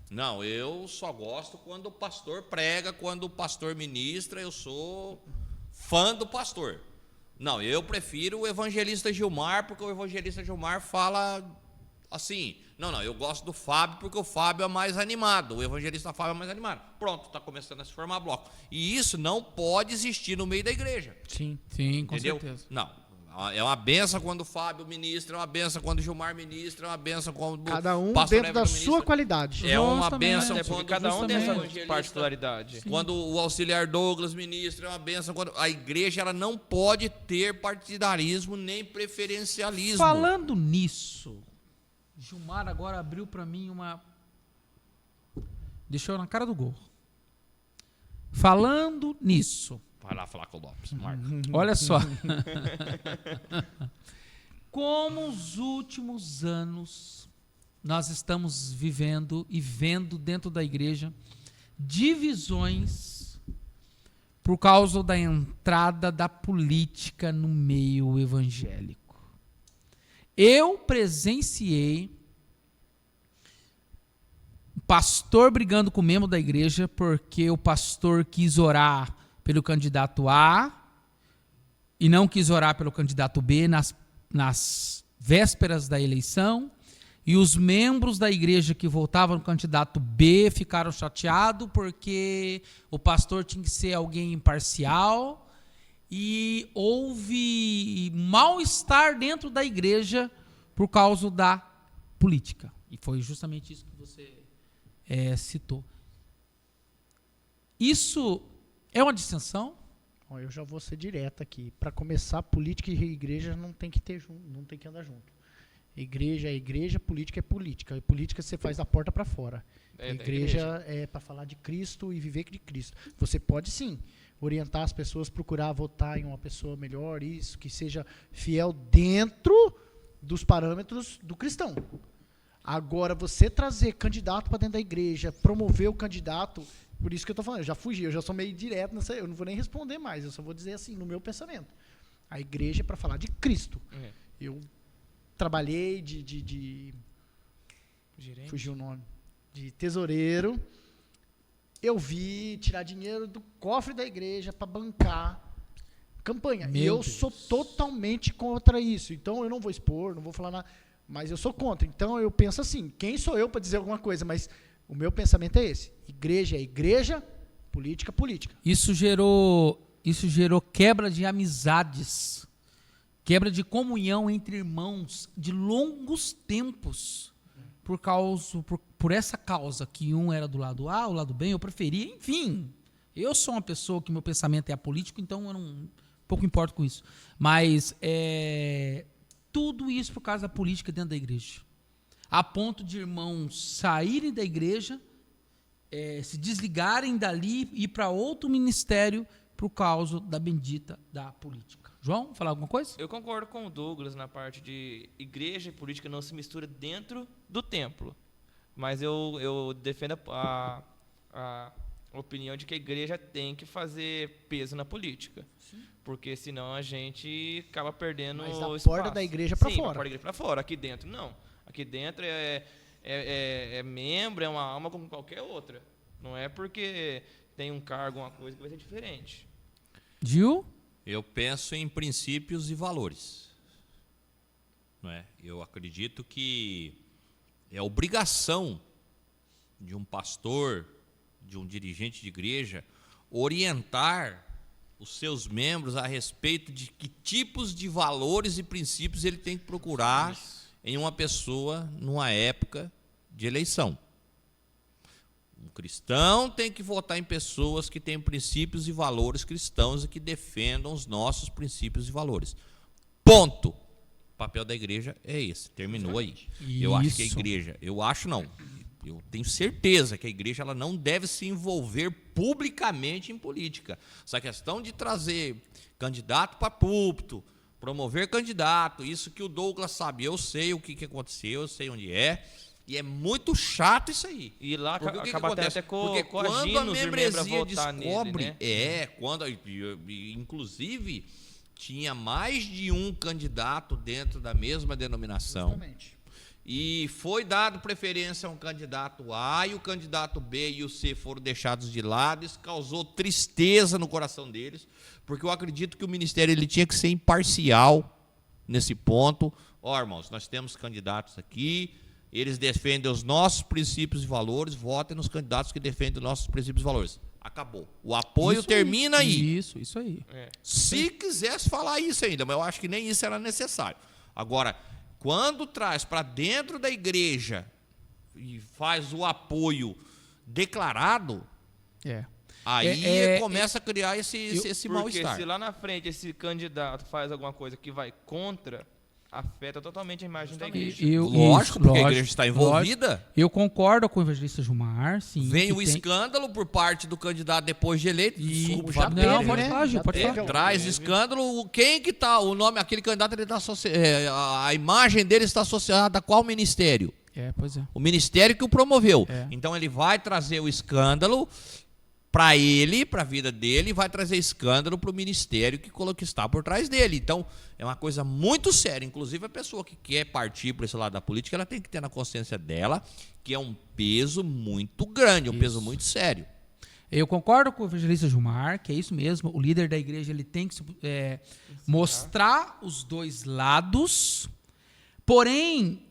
Não, eu só gosto quando o pastor prega, quando o pastor ministra, eu sou fã do pastor. Não, eu prefiro o evangelista Gilmar, porque o evangelista Gilmar fala assim. Não, eu gosto do Fábio porque o Fábio é mais animado, o evangelista Fábio é mais animado. Pronto, está começando a se formar bloco. E isso não pode existir no meio da igreja. Sim. Sim, com Entendeu? certeza. Não. É uma benção quando o Fábio ministra, é uma benção quando o Gilmar ministra, é uma benção quando Cada um o pastor dentro da Everton sua ministra. qualidade. É uma Justamente. benção É porque quando cada um tem essa justamente. particularidade. quando o auxiliar Douglas ministra, é uma benção quando a igreja ela não pode ter partidarismo nem preferencialismo. Falando nisso, Gilmar agora abriu para mim uma... Deixou na cara do gol. Falando nisso, Vai lá falar com o Lopes, Marco. olha só. Como os últimos anos nós estamos vivendo e vendo dentro da igreja divisões por causa da entrada da política no meio evangélico. Eu presenciei um pastor brigando com o membro da igreja porque o pastor quis orar pelo candidato A e não quis orar pelo candidato B nas vésperas da eleição, e os membros da igreja que votavam no candidato B ficaram chateados porque o pastor tinha que ser alguém imparcial, e houve mal-estar dentro da igreja por causa da política. E foi justamente isso que você citou. Isso é uma dissensão? Ó, eu já vou ser direto aqui. Para começar, política e igreja não tem que andar junto. Igreja é igreja, política é política. E política você faz da porta para fora. É da Igreja é para falar de Cristo e viver de Cristo. Você pode sim orientar as pessoas, procurar votar em uma pessoa melhor, isso, que seja fiel dentro dos parâmetros do cristão. Agora, você trazer candidato para dentro da igreja, promover o candidato, Por isso que eu tô falando, eu já fugi, eu já sou meio direto nessa, eu não vou nem responder mais, eu só vou dizer assim, no meu pensamento. A igreja é para falar de Cristo. Eu trabalhei Gerente. fugiu o nome, de tesoureiro. Eu vi tirar dinheiro do cofre da igreja para bancar campanha. E eu sou totalmente contra isso. Então eu não vou expor, não vou falar nada, mas eu sou contra. Então eu penso assim, quem sou eu para dizer alguma coisa? Mas o meu pensamento é esse. Igreja é igreja, política, política. Isso gerou quebra de amizades, quebra de comunhão entre irmãos de longos tempos, por essa causa, que um era do lado A, o lado B, eu preferia, enfim. Eu sou uma pessoa que meu pensamento é apolítico, então eu não pouco importo com isso. Mas tudo isso por causa da política dentro da igreja. A ponto de irmãos saírem da igreja, se desligarem dali e ir para outro ministério por causa da bendita da política. João, falar alguma coisa? Eu concordo com o Douglas na parte de igreja e política não se mistura dentro do templo. Mas eu defendo a opinião de que a igreja tem que fazer peso na política. Sim. Porque senão a gente acaba perdendo Mas da espaço. porta da igreja para fora. Da porta da igreja para fora. Aqui dentro, não. Aqui dentro é membro, é uma alma como qualquer outra. Não é porque tem um cargo, uma coisa que vai ser diferente. Gil? Eu penso em princípios e valores. Não é? Eu acredito que é obrigação de um pastor, de um dirigente de igreja, orientar os seus membros a respeito de que tipos de valores e princípios ele tem que procurar em uma pessoa numa época de eleição. Um cristão tem que votar em pessoas que têm princípios e valores cristãos e que defendam os nossos princípios e valores. Ponto. O papel da igreja é esse. Terminou aí. Isso. Eu acho que a igreja, eu tenho certeza que a igreja ela não deve se envolver publicamente em política. Essa questão de trazer candidato para púlpito, promover candidato, isso que o Douglas sabe, eu sei o que aconteceu, eu sei onde é. E é muito chato isso aí. E lá Porque acaba até Porque quando a coagindo os irmãos a membresia votar descobre, nele, né? Inclusive, tinha mais de um candidato dentro da mesma denominação. Justamente. E foi dado preferência a um candidato A, e o candidato B e o C foram deixados de lado. Isso causou tristeza no coração deles, porque eu acredito que o ministério ele tinha que ser imparcial nesse ponto. Irmãos, nós temos candidatos aqui, eles defendem os nossos princípios e valores, votem nos candidatos que defendem os nossos princípios e valores. Acabou. O apoio termina aí. Isso aí. Se quisesse falar isso ainda, mas eu acho que nem isso era necessário. Agora, quando traz para dentro da igreja e faz o apoio declarado, aí começa a criar esse mal-estar. Porque se lá na frente esse candidato faz alguma coisa que vai contra, afeta totalmente a imagem da igreja. Lógico, porque a igreja está envolvida. Lógico. Eu concordo com o evangelista Gilmar, sim. Vem o escândalo por parte do candidato depois de eleito. Desculpa, já Fábio. teve, pode né? falar, Gil, pode falar. Traz escândalo. Quem que tá? O nome, aquele candidato, ele tá a imagem dele está associada a qual ministério? Pois é. O ministério que o promoveu. Então ele vai trazer o escândalo para ele, para a vida dele, e vai trazer escândalo para o ministério que está por trás dele. Então, é uma coisa muito séria. Inclusive, a pessoa que quer partir para esse lado da política, ela tem que ter na consciência dela que é um peso muito grande, um peso muito sério. Eu concordo com o evangelista Gilmar, que é isso mesmo. O líder da igreja ele tem que mostrar os dois lados, porém,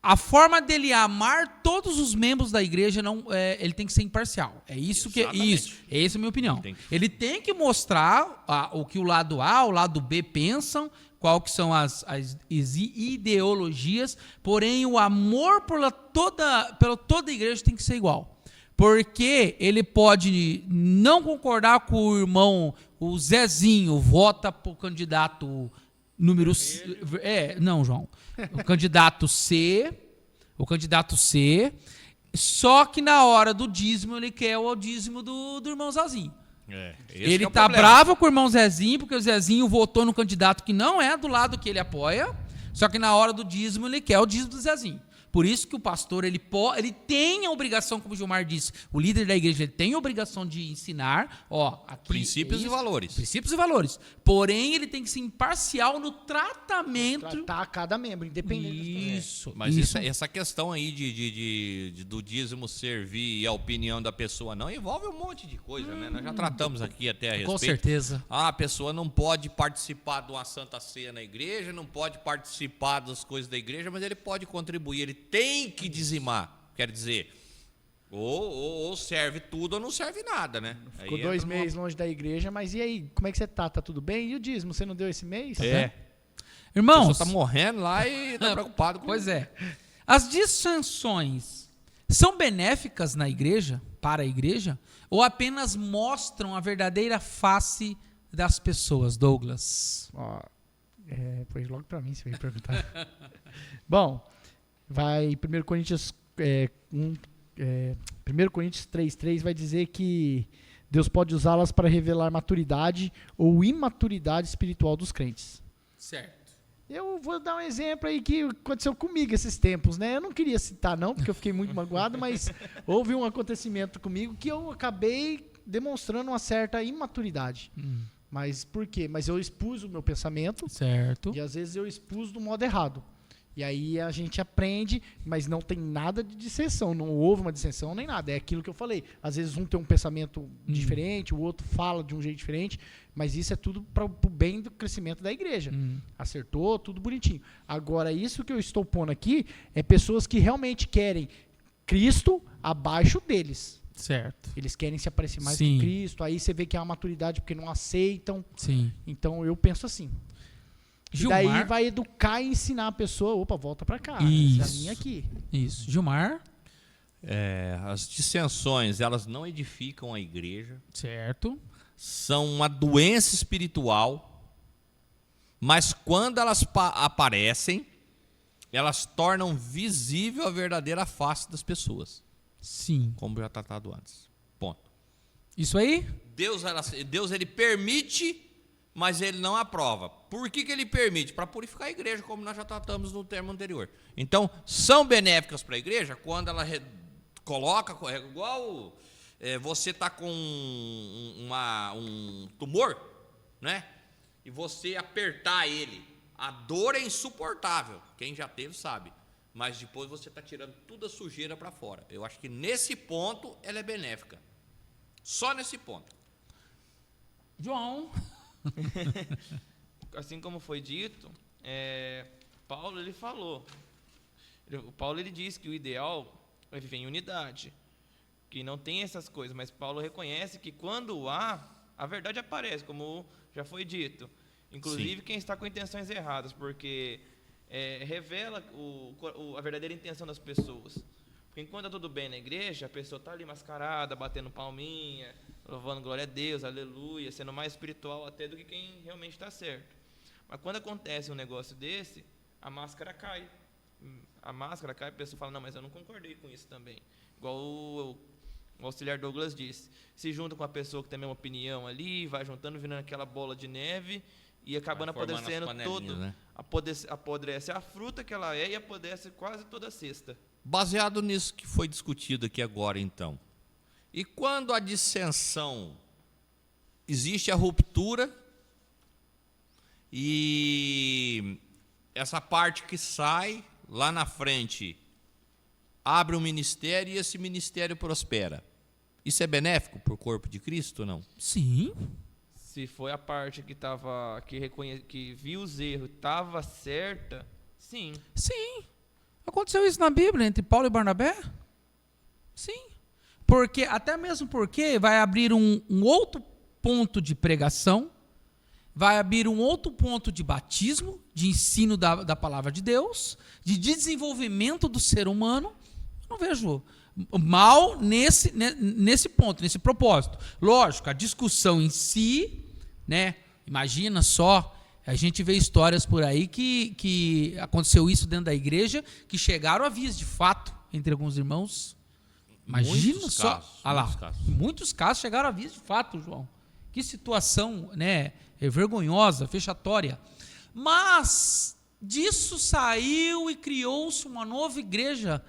a forma dele amar todos os membros da igreja ele tem que ser imparcial. É isso que isso. Essa é a minha opinião. Ele tem que mostrar o que o lado A, o lado B pensam, qual que são as ideologias, porém o amor pela toda a igreja tem que ser igual. Porque ele pode não concordar com o irmão, o Zezinho, vota para o candidato número não, João. O candidato C, só que na hora do dízimo ele quer o dízimo do irmão Zezinho. Ele tá bravo com o irmão Zezinho, porque o Zezinho votou no candidato que não é do lado que ele apoia, só que na hora do dízimo ele quer o dízimo do Zezinho. Por isso que o pastor, ele tem a obrigação, como o Gilmar disse, o líder da igreja, ele tem a obrigação de ensinar, aqui Princípios é e valores. Princípios e valores. Porém, ele tem que ser imparcial no tratamento. Tratar cada membro, independente. Isso. Mas isso. essa questão aí do dízimo servir a opinião da pessoa não envolve um monte de coisa, né? Nós já tratamos aqui até a respeito. Com certeza. A pessoa não pode participar de uma Santa Ceia na igreja, não pode participar das coisas da igreja, mas ele pode contribuir, ele tem que dizimar. Quer dizer, ou serve tudo ou não serve nada, né? Ficou Aí 2 entra numa- meses longe da igreja, mas e aí, como é que você tá? Tá tudo bem? E o dízimo, você não deu esse mês? É. A Irmãos, pessoa tá morrendo lá e tá preocupado com pois é. As dissensões são benéficas na igreja, para a igreja, ou apenas mostram a verdadeira face das pessoas, Douglas? Ó, pois logo pra mim você veio perguntar. Bom, vai 1 Coríntios 1 Coríntios 3:3 vai dizer que Deus pode usá-las para revelar maturidade ou imaturidade espiritual dos crentes. Certo. Eu vou dar um exemplo aí que aconteceu comigo esses tempos, né? Eu não queria citar não, porque eu fiquei muito magoado, mas houve um acontecimento comigo que eu acabei demonstrando uma certa imaturidade. Mas por quê? Mas eu expus o meu pensamento Certo. e às vezes eu expus do modo errado. E aí a gente aprende, mas não tem nada de dissensão, não houve uma dissensão nem nada. É aquilo que eu falei. Às vezes um tem um pensamento diferente, o outro fala de um jeito diferente, mas isso é tudo para o bem do crescimento da igreja. Acertou, tudo bonitinho. Agora, isso que eu estou pondo aqui é pessoas que realmente querem Cristo abaixo deles. Certo. Eles querem se aparecer mais Sim. que Cristo, aí você vê que há uma maturidade porque não aceitam. Sim. Então eu penso assim. E daí vai educar e ensinar a pessoa, opa, volta pra cá, essa é a Isso. minha aqui. Isso. Gilmar? As dissensões, elas não edificam a igreja, Certo. são uma doença espiritual, mas quando elas aparecem, elas tornam visível a verdadeira face das pessoas, Sim. como já tratado antes. Ponto. Isso aí? Deus ele permite, mas ele não aprova. Por que ele permite? Para purificar a igreja, como nós já tratamos no termo anterior. Então, são benéficas para a igreja quando ela coloca, igual você está com um tumor, né? E você apertar ele. A dor é insuportável. Quem já teve sabe. Mas depois você está tirando toda a sujeira para fora. Eu acho que nesse ponto ela é benéfica. Só nesse ponto. João? Assim como foi dito, Paulo ele falou. Paulo ele disse que o ideal é viver em unidade, que não tem essas coisas, mas Paulo reconhece que quando há, a verdade aparece, como já foi dito. Inclusive Sim. quem está com intenções erradas, porque revela a verdadeira intenção das pessoas. Porque enquanto está tudo bem na igreja, a pessoa está ali mascarada, batendo palminha, louvando glória a Deus, aleluia, sendo mais espiritual até do que quem realmente está certo. Mas quando acontece um negócio desse, a máscara cai. A pessoa fala, não, mas eu não concordei com isso também. Igual o auxiliar Douglas disse. Se junta com a pessoa que tem a mesma opinião ali, vai juntando, virando aquela bola de neve e acabando apodrecendo todo. Né? Apodrece a fruta que ela é e apodrece quase toda a cesta. Baseado nisso que foi discutido aqui agora, então. E quando a dissensão, existe a ruptura e essa parte que sai lá na frente abre um ministério e esse ministério prospera. Isso é benéfico para o corpo de Cristo ou não? Sim. Se foi a parte que viu os erros, estava certa, sim. Sim. Aconteceu isso na Bíblia entre Paulo e Barnabé? Sim. Porque, até mesmo porque vai abrir um outro ponto de pregação, vai abrir um outro ponto de batismo, de ensino da palavra de Deus, de desenvolvimento do ser humano. Eu não vejo mal nesse ponto, nesse propósito. Lógico, a discussão em si, né? Imagina só, a gente vê histórias por aí que aconteceu isso dentro da igreja, que chegaram a vias de fato entre alguns irmãos. Imagina Muitos só. casos, Ah lá, muitos casos. muitos casos chegaram a vias de fato, João. Que situação, né? Vergonhosa, fechatória. Mas disso saiu e criou-se uma nova igreja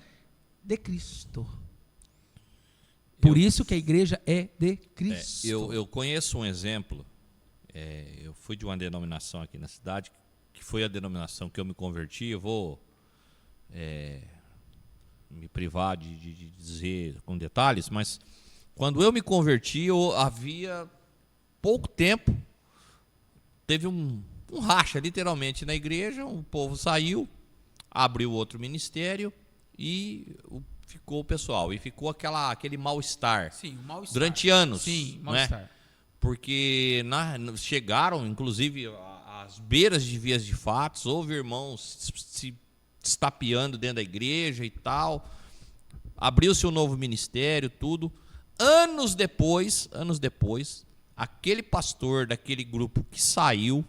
de Cristo. Por isso que a igreja é de Cristo. Eu conheço um exemplo. Eu fui de uma denominação aqui na cidade, que foi a denominação que eu me converti. Eu vou me privar de dizer com detalhes, mas quando eu me converti, havia pouco tempo, teve um racha, literalmente, na igreja. O povo saiu, abriu outro ministério e ficou o pessoal. E ficou aquele mal-estar. Sim, o mal-estar. Durante anos. Sim, não mal-estar. é? Porque chegaram, inclusive, às beiras de vias de fatos. Houve irmãos se estapeando dentro da igreja e tal. Abriu-se um novo ministério, tudo. Anos depois, aquele pastor daquele grupo que saiu,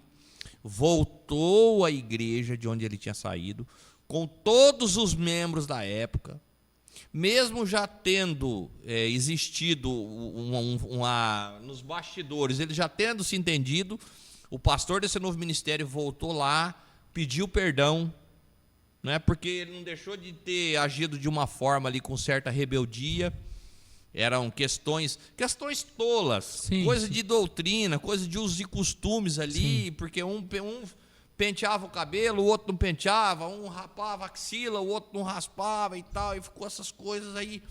voltou à igreja de onde ele tinha saído, com todos os membros da época, mesmo já tendo existido nos bastidores, ele já tendo se entendido, o pastor desse novo ministério voltou lá, pediu perdão, não é? Porque ele não deixou de ter agido de uma forma ali com certa rebeldia. Eram questões tolas, sim, coisa sim. de doutrina, coisa de usos e costumes ali, sim. Porque um penteava o cabelo, o outro não penteava, um rapava a axila, o outro não raspava e tal, e ficou essas coisas aí.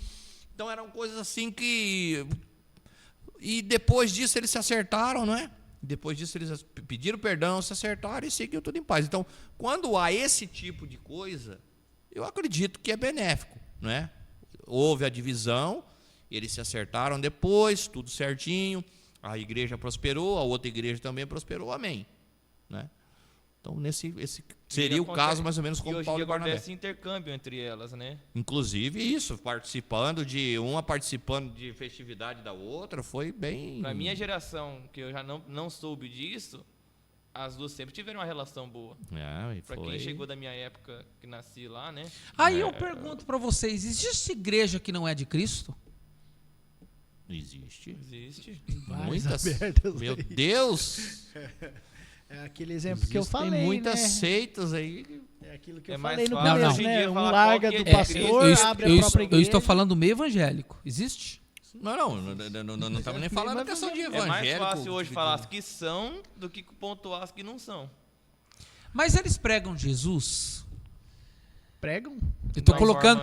Então eram coisas assim que... E depois disso eles se acertaram, não é? Depois disso eles pediram perdão, se acertaram e seguiu tudo em paz. Então, quando há esse tipo de coisa, eu acredito que é benéfico, não é? Houve a divisão, eles se acertaram depois, tudo certinho, a igreja prosperou, a outra igreja também prosperou, amém. Né? Então, esse seria o caso, mais ou menos, como Paulo e Barnabé. Acontece intercâmbio entre elas, né? Inclusive isso, participando de festividade da outra, foi bem... Pra minha geração, que eu já não soube disso, as duas sempre tiveram uma relação boa. Pra quem chegou da minha época, que nasci lá, né? Aí eu pergunto para vocês, existe igreja que não é de Cristo? Existe. Muitas. Meu Deus! É aquele exemplo que eu falei, tem muitas né? seitas aí. É aquilo que eu mais falei no fácil começo, hoje em né? dia Um falar larga qual do que é pastor, abre a própria igreja. Eu estou falando do meio evangélico. Existe? Não estamos nem falando questão de evangélico. É mais fácil hoje falar as que são do que pontuar as que não são. Mas eles pregam Jesus? Pregam? Eu estou colocando...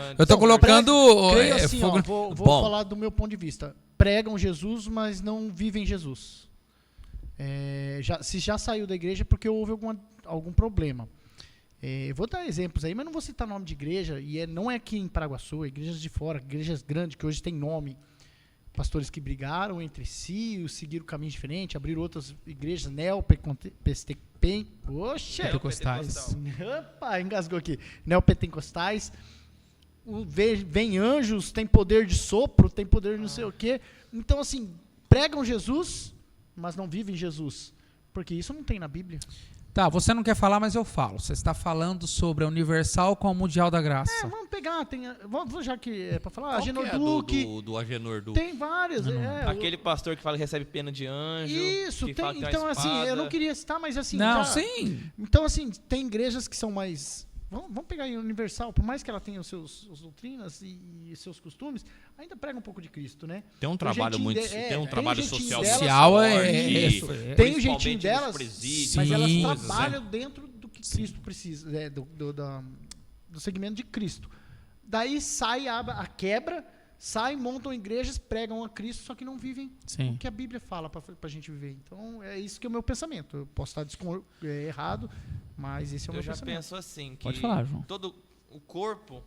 Creio assim, fogo... vou falar do meu ponto de vista. Pregam Jesus, mas não vivem Jesus. Se já saiu da igreja é porque houve algum problema. Vou dar exemplos aí, mas não vou citar nome de igreja. Não é aqui em Paraguaçu, é igrejas de fora, igrejas grandes que hoje têm nome. Pastores que brigaram entre si, seguiram caminho diferente, abriram outras igrejas Pentecostais. Opa, engasgou aqui. Neopentecostais. Vem anjos, tem poder de sopro, tem poder de não sei o quê. Então, assim, pregam Jesus, mas não vivem Jesus. Porque isso não tem na Bíblia. Tá, você não quer falar, mas eu falo. Você está falando sobre a Universal com a Mundial da Graça. Vamos pegar, vamos já que é pra falar, Qual Agenor que é Duque. do Agenor Duque? Tem várias. Aquele pastor que fala que recebe pena de anjo. Isso, que tem. fala que tem Então, uma assim, eu espada. não queria citar, mas assim. Não, já, sim. Então, assim, tem igrejas que são mais. Vamos pegar aí a Universal, por mais que ela tenha suas doutrinas e seus costumes, ainda prega um pouco de Cristo, né? Tem um trabalho muito. Tem um trabalho social. Tem o jeitinho delas, presídios, mas elas sim, trabalham dentro do que Cristo precisa, do segmento de Cristo. Daí sai a quebra, montam igrejas, pregam a Cristo, só que não vivem o que a Bíblia fala para a gente viver. Então, é isso que é o meu pensamento. Eu posso estar errado, mas esse é o meu pensamento. Eu já penso assim, que Pode falar, João. todo o corpo,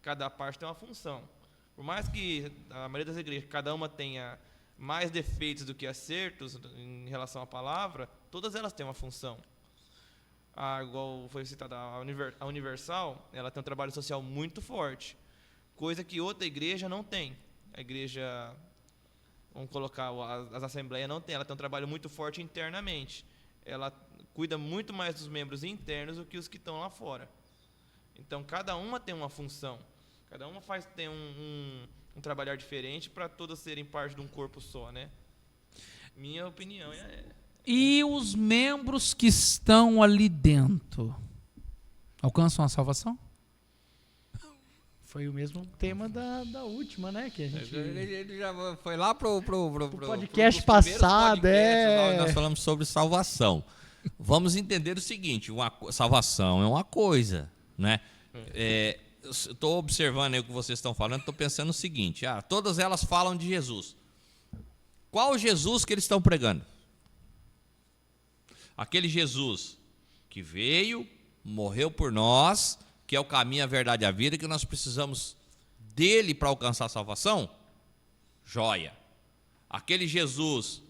cada parte tem uma função. Por mais que a maioria das igrejas, cada uma tenha mais defeitos do que acertos em relação à palavra, todas elas têm uma função. Igual foi citada a Universal, ela tem um trabalho social muito forte, coisa que outra igreja não tem. A igreja, vamos colocar, as assembleias não tem, ela tem um trabalho muito forte internamente. Ela cuida muito mais dos membros internos do que os que estão lá fora. Então, cada uma tem uma função. Cada uma tem um trabalhar diferente para todas serem parte de um corpo só, né? Minha opinião é... E os membros que estão ali dentro? alcançam a salvação? Foi o mesmo tema da última, né? Que a gente... Ele já foi lá pro podcast pros primeiros passado, podcasts, nós falamos sobre salvação. Vamos entender o seguinte, salvação é uma coisa, né? Estou observando aí o que vocês estão falando, estou pensando o seguinte, todas elas falam de Jesus. Qual Jesus que eles estão pregando? Aquele Jesus que veio, morreu por nós, que é o caminho, a verdade e a vida, que nós precisamos dele para alcançar a salvação? Joia. Aquele Jesus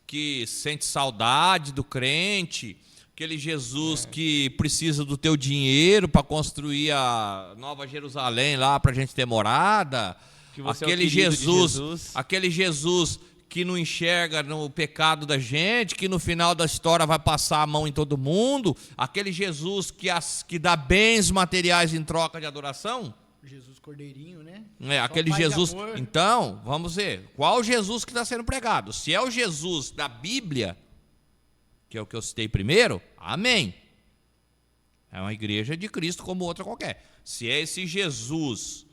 que sente saudade do crente, aquele Jesus que precisa do teu dinheiro para construir a Nova Jerusalém lá para a gente ter morada, Que você aquele é o querido de Jesus, aquele Jesus que não enxerga no pecado da gente, que no final da história vai passar a mão em todo mundo, aquele Jesus que dá bens materiais em troca de adoração. Jesus Cordeirinho, né? Aquele Só paz e Jesus. amor. Então, vamos ver, qual Jesus que está sendo pregado? Se é o Jesus da Bíblia, que é o que eu citei primeiro, amém. É uma igreja de Cristo como outra qualquer. Se é esse Jesus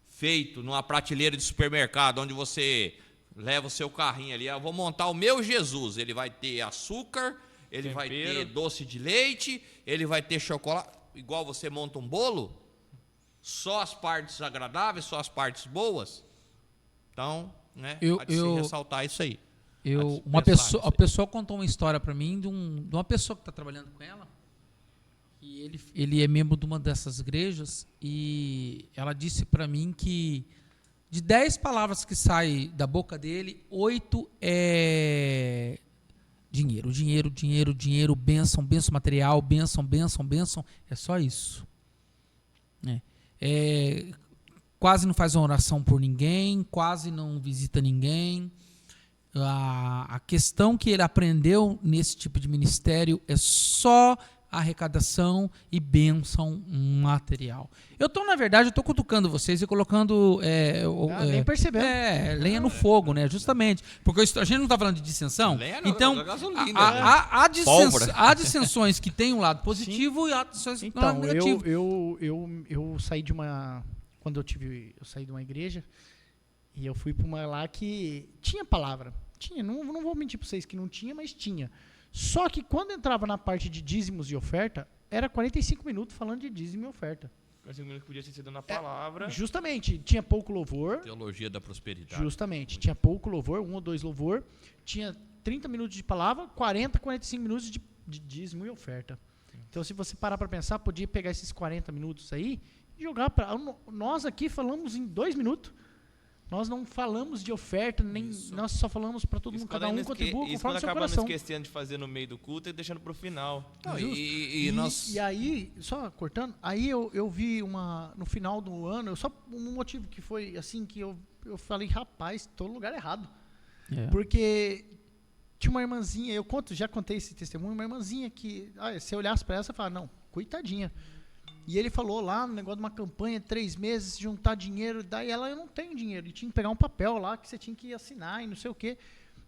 feito numa prateleira de supermercado, onde você leva o seu carrinho ali, eu vou montar o meu Jesus, ele vai ter açúcar, ele vai ter doce de leite, ele vai ter chocolate, igual você monta um bolo, só as partes agradáveis, só as partes boas. Então, né, pode se ressaltar isso aí. A pessoa contou uma história para mim de uma pessoa que está trabalhando com ela, e ele é membro de uma dessas igrejas, e ela disse para mim que de 10 palavras que saem da boca dele, 8 é dinheiro, dinheiro, dinheiro, dinheiro, bênção, bênção material, bênção, bênção, bênção, é só isso. Quase não faz uma oração por ninguém, quase não visita ninguém. A questão que ele aprendeu nesse tipo de ministério é só arrecadação e bênção material. Na verdade, eu estou cutucando vocês e colocando nem percebeu. lenha no fogo, né? Justamente. Porque a gente não está falando de dissensão. Lenha não, então, gasolina, há dissensões que têm um lado positivo e há dissensões que têm um lado negativo. Eu saí de uma... Quando eu saí de uma igreja, e eu fui para uma lá que tinha palavra. Tinha, não vou mentir para vocês que não tinha, mas tinha. Só que quando entrava na parte de dízimos e oferta, era 45 minutos falando de dízimo e oferta. 45 minutos que podia ter sido na palavra. Justamente, tinha pouco louvor. Teologia da prosperidade. Justamente, tinha pouco louvor, 1 ou 2 louvor. Tinha 30 minutos de palavra, 45 minutos de dízimo e oferta. Então, se você parar para pensar, podia pegar esses 40 minutos aí e jogar para... Nós aqui falamos em 2 minutos. Nós não falamos de oferta, nem nós só falamos para todo mundo, cada um contribua conforme o seu coração. Acabamos esquecendo de fazer no meio do culto e deixando para o final. E aí, só cortando, aí eu vi no final do ano, um motivo que foi assim, que eu falei, rapaz, estou no lugar errado. Porque tinha uma irmãzinha, já contei esse testemunho, uma irmãzinha que, se eu olhasse para ela, você fala, não, coitadinha. E ele falou lá no negócio de uma campanha, 3 meses, juntar dinheiro, daí ela, eu não tenho dinheiro, e tinha que pegar um papel lá que você tinha que assinar e não sei o quê.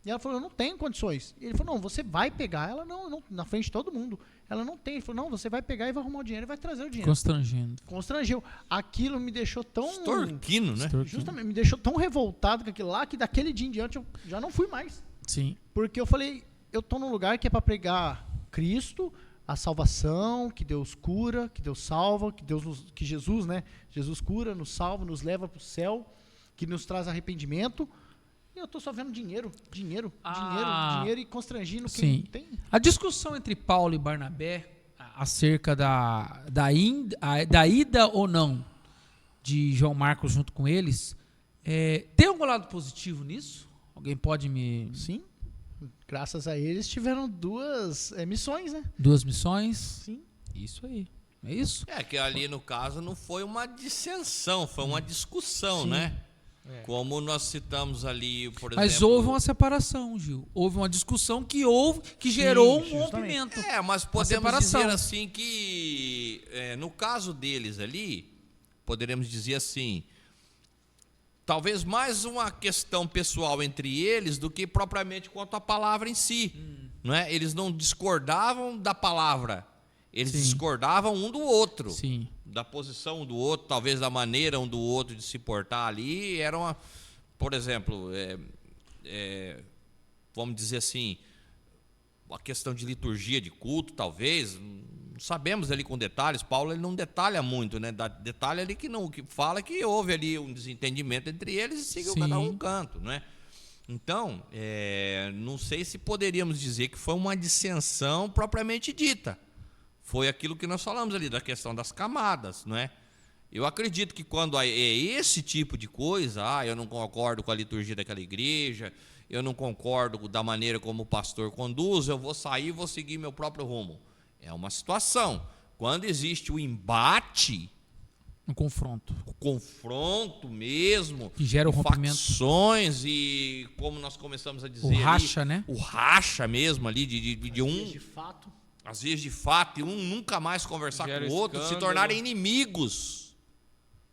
E ela falou, eu não tenho condições. E ele falou, não, você vai pegar. Ela, não, na frente de todo mundo. Ela não tem. Ele falou, não, você vai pegar e vai arrumar o dinheiro e vai trazer o dinheiro. Constrangeu. Aquilo me deixou tão... Extorquindo, né? Justamente, me deixou tão revoltado com aquilo lá, que daquele dia em diante eu já não fui mais. Sim. Porque eu falei, eu estou num lugar que é para pregar Cristo, a salvação, que Deus cura, que Deus salva, que Jesus, né? Jesus cura, nos salva, nos leva para o céu, que nos traz arrependimento. E eu estou só vendo dinheiro e constrangindo quem não tem. A discussão entre Paulo e Barnabé acerca da ida ou não de João Marcos junto com eles, tem algum lado positivo nisso? Alguém pode me... Sim. Graças a eles tiveram 2 missões, né? 2 missões. Sim. Isso aí. É isso? Que ali no caso não foi uma dissensão, foi uma discussão, Sim. né? Como nós citamos ali, por exemplo... Mas houve uma separação, Gil. Houve uma discussão que gerou um rompimento. Mas podemos dizer assim que, no caso deles ali, poderemos dizer assim, talvez mais uma questão pessoal entre eles do que propriamente quanto à palavra em si. Não é? Eles não discordavam da palavra, Eles Sim. discordavam um do outro. Sim. Da posição um do outro, talvez da maneira um do outro de se portar ali. Era uma, por exemplo, vamos dizer assim, a questão de liturgia de culto, talvez, não sabemos ali com detalhes. Paulo ele não detalha muito, né? Detalha ali que fala que houve ali um desentendimento entre eles e seguiu Sim. cada um canto, né? Então, não sei se poderíamos dizer que foi uma dissensão propriamente dita. Foi aquilo que nós falamos ali, da questão das camadas, não é? Eu acredito que quando é esse tipo de coisa, eu não concordo com a liturgia daquela igreja, eu não concordo da maneira como o pastor conduz, eu vou sair e vou seguir meu próprio rumo. É uma situação. Quando existe o embate, Um confronto. o confronto mesmo, Que gera o rompimento. facções e, como nós começamos a dizer, O racha, né? O racha mesmo ali, de um, De fato. às vezes de fato, e um nunca mais conversar Gera com o outro, se escândalo. tornarem inimigos.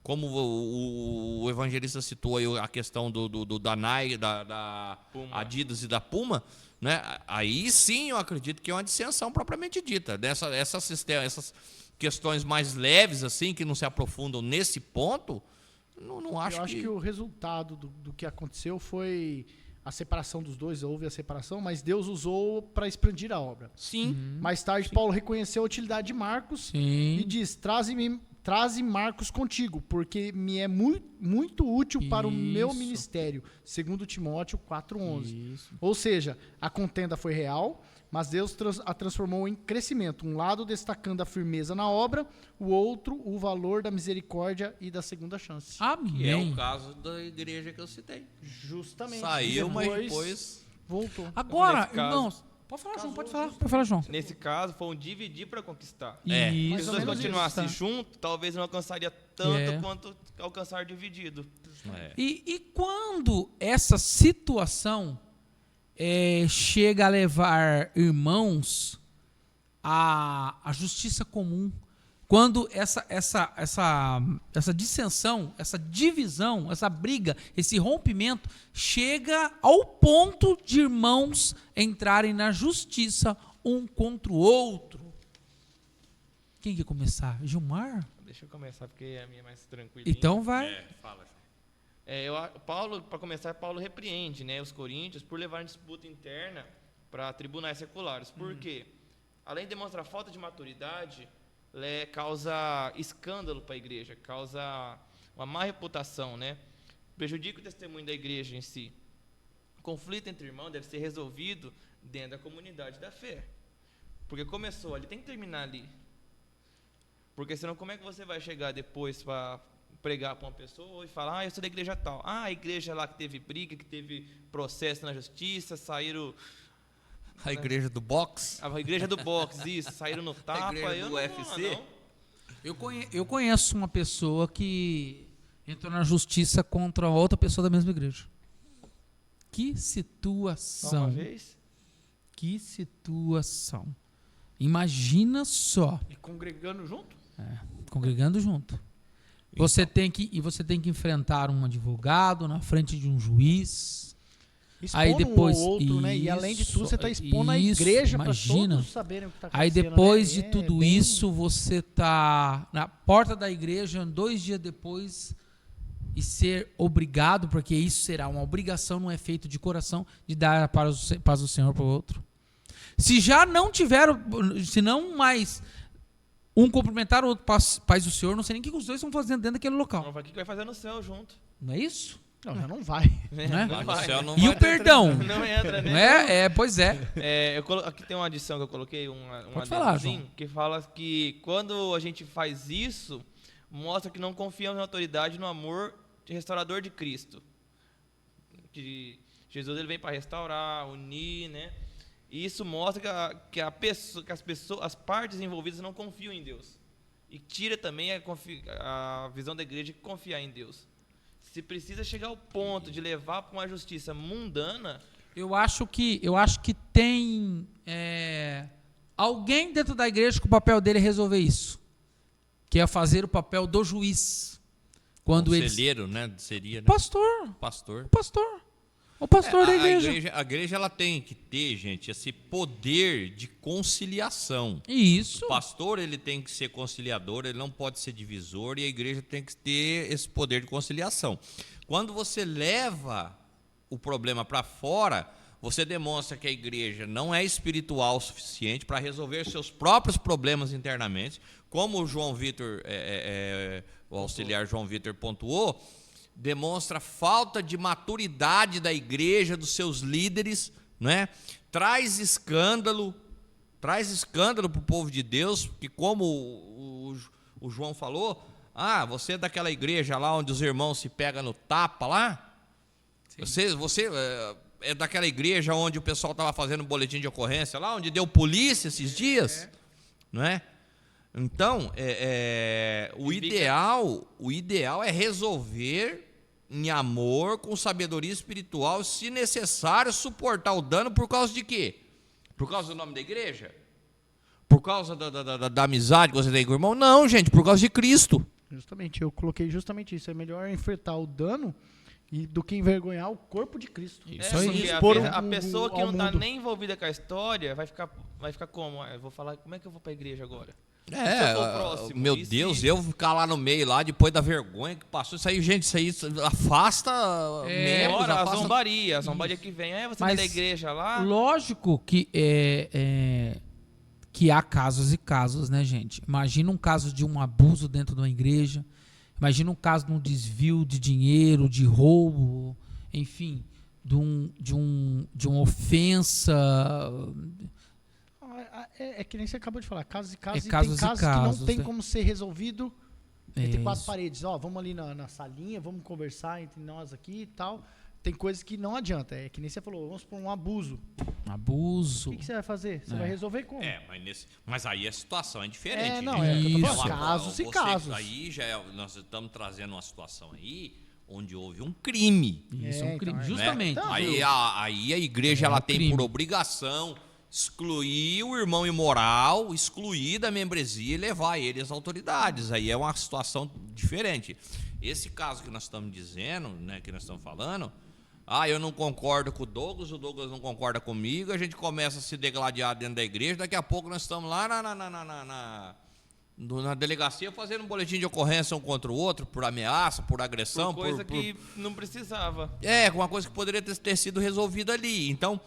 Como o evangelista citou aí a questão da Nike, da Puma. Adidas e da Puma, né? Aí sim eu acredito que é uma dissensão propriamente dita. Essas questões mais leves, assim, que não se aprofundam nesse ponto, não acho Eu acho que o resultado do que aconteceu foi a separação dos dois, houve a separação, mas Deus usou para expandir a obra. Sim. Mais tarde, Paulo reconheceu a utilidade de Marcos e Sim. diz: traze Marcos contigo, porque me é muito útil para o meu Isso. ministério, segundo Timóteo 4:11. Isso. Ou seja, a contenda foi real, mas Deus a transformou em crescimento. Um lado destacando a firmeza na obra, o outro o valor da misericórdia e da segunda chance. Que é o Amém. caso da igreja que eu citei. Justamente. Saiu, E mas depois... voltou. Agora, Nesse caso- irmãos, pode falar, João, pode falar. Pode falar, João. Nesse caso, foi um dividir para conquistar. É. Se Mais os ou dois menos continuassem isso, tá. juntos, talvez não alcançaria tanto É. quanto alcançar dividido. E quando essa situação chega a levar irmãos à justiça comum, quando essa dissensão, essa divisão, essa briga, esse rompimento chega ao ponto de irmãos entrarem na justiça um contra o outro. Quem quer começar? Gilmar? Deixa eu começar, porque a minha é mais tranquila. Então vai. Fala. Paulo, para começar, Paulo repreende, né, os coríntios por levarem disputa interna para tribunais seculares. Por quê? Além de demonstrar falta de maturidade, causa escândalo para a igreja, causa uma má reputação, né? Prejudica o testemunho da igreja em si. O conflito entre irmãos deve ser resolvido dentro da comunidade da fé. Porque começou ali, tem que terminar ali. Porque senão como é que você vai chegar depois para pregar para uma pessoa e falar, eu sou da igreja tal. A igreja lá que teve briga, que teve processo na justiça, saíram... A igreja do boxe. A igreja do boxe, isso, saíram no tapa. igreja Eu do não UFC. não. Eu conheço uma pessoa que entrou na justiça contra outra pessoa da mesma igreja. Que Só situação. uma vez? Que situação. Imagina só, E congregando junto? congregando junto. Você tem que enfrentar um advogado na frente de um juiz. Expondo Aí depois um ao outro, né? E além de tudo, você está expondo a isso, igreja para imagina. todos saberem o que está Aí acontecendo. depois né? de tudo bem- isso, você tá na porta da igreja 2 dias depois e ser obrigado, porque isso será uma obrigação, não é feito de coração, de dar a paz do Senhor para o outro. Se já não tiveram, se não mais um cumprimentar o outro paz do Senhor, não sei nem o que os dois estão fazendo dentro daquele local. O que vai fazer no céu junto? Não é isso? Não, já não vai. Né? Não Mas vai. o céu não E vai o perdão? Não entra, né? Não é? Pois é. Aqui tem uma adição que eu coloquei, um Pode falar, adendozinho, João. que fala que quando a gente faz isso, mostra que não confiamos na autoridade e no amor de restaurador de Cristo. Que Jesus ele vem para restaurar, unir, né? E isso mostra que as partes envolvidas não confiam em Deus. E tira também a visão da igreja de confiar em Deus. Se precisa chegar ao ponto de levar para uma justiça mundana, Eu acho que tem alguém dentro da igreja que o papel dele é resolver isso, que é fazer o papel do juiz. Quando eles Conselheiro, né? Seria, né? pastor, Pastor. pastor. O pastor da igreja. A igreja ela tem que ter, gente, esse poder de conciliação. Isso. O pastor ele tem que ser conciliador, ele não pode ser divisor, e a igreja tem que ter esse poder de conciliação. Quando você leva o problema para fora, você demonstra que a igreja não é espiritual o suficiente para resolver seus próprios problemas internamente, como o João Vitor, o auxiliar João Vitor pontuou, demonstra falta de maturidade da igreja, dos seus líderes, né? Traz escândalo para o povo de Deus, que como o João falou, você é daquela igreja lá onde os irmãos se pegam no tapa lá? Você é daquela igreja onde o pessoal estava fazendo boletim de ocorrência lá, onde deu polícia esses dias? Não é? Então, o ideal é resolver em amor, com sabedoria espiritual, se necessário, suportar o dano por causa de quê? Por causa do nome da igreja? Por causa da amizade que você tem com o irmão? Não, gente, por causa de Cristo. Justamente, eu coloquei justamente isso. É melhor enfrentar o dano do que envergonhar o corpo de Cristo. Isso aí. Expor A pessoa que ao não está mundo. nem envolvida com a história vai ficar como? Eu vou falar, como é que eu vou para a igreja agora? Se eu for próximo, meu Deus, eu ficar lá no meio, lá, depois da vergonha que passou, isso aí, gente, isso aí afasta membros, Ora, a afasta... zombaria que vem, você Mas vai da igreja lá. Lógico que que há casos e casos, né, gente? Imagina um caso de um abuso dentro de uma igreja, imagina um caso de um desvio de dinheiro, de roubo, enfim, de uma ofensa. É que nem você acabou de falar, casos e casos, casos tem e casos casos, que não tem né? como ser resolvido entre quatro Isso. paredes. Vamos ali na salinha, vamos conversar entre nós aqui e tal. Tem coisas que não adianta, é que nem você falou, vamos por um abuso. Abuso. O que você vai fazer? Você vai resolver como? Mas aí a situação é diferente. Não, gente. é que eu tô Isso. falando, casos e casos. Aí nós estamos trazendo uma situação aí onde houve um crime. Isso é um crime. então, Justamente. Então, Aí a igreja ela tem crime. por obrigação excluir o irmão imoral, excluir da membresia e levar ele às autoridades. Aí é uma situação diferente. Esse caso que nós estamos dizendo, né, que nós estamos falando, eu não concordo com o Douglas não concorda comigo, a gente começa a se degladiar dentro da igreja, daqui a pouco nós estamos lá na delegacia fazendo um boletim de ocorrência um contra o outro, por ameaça, por agressão. Por coisa que não precisava. Uma coisa que poderia ter sido resolvida ali. Então,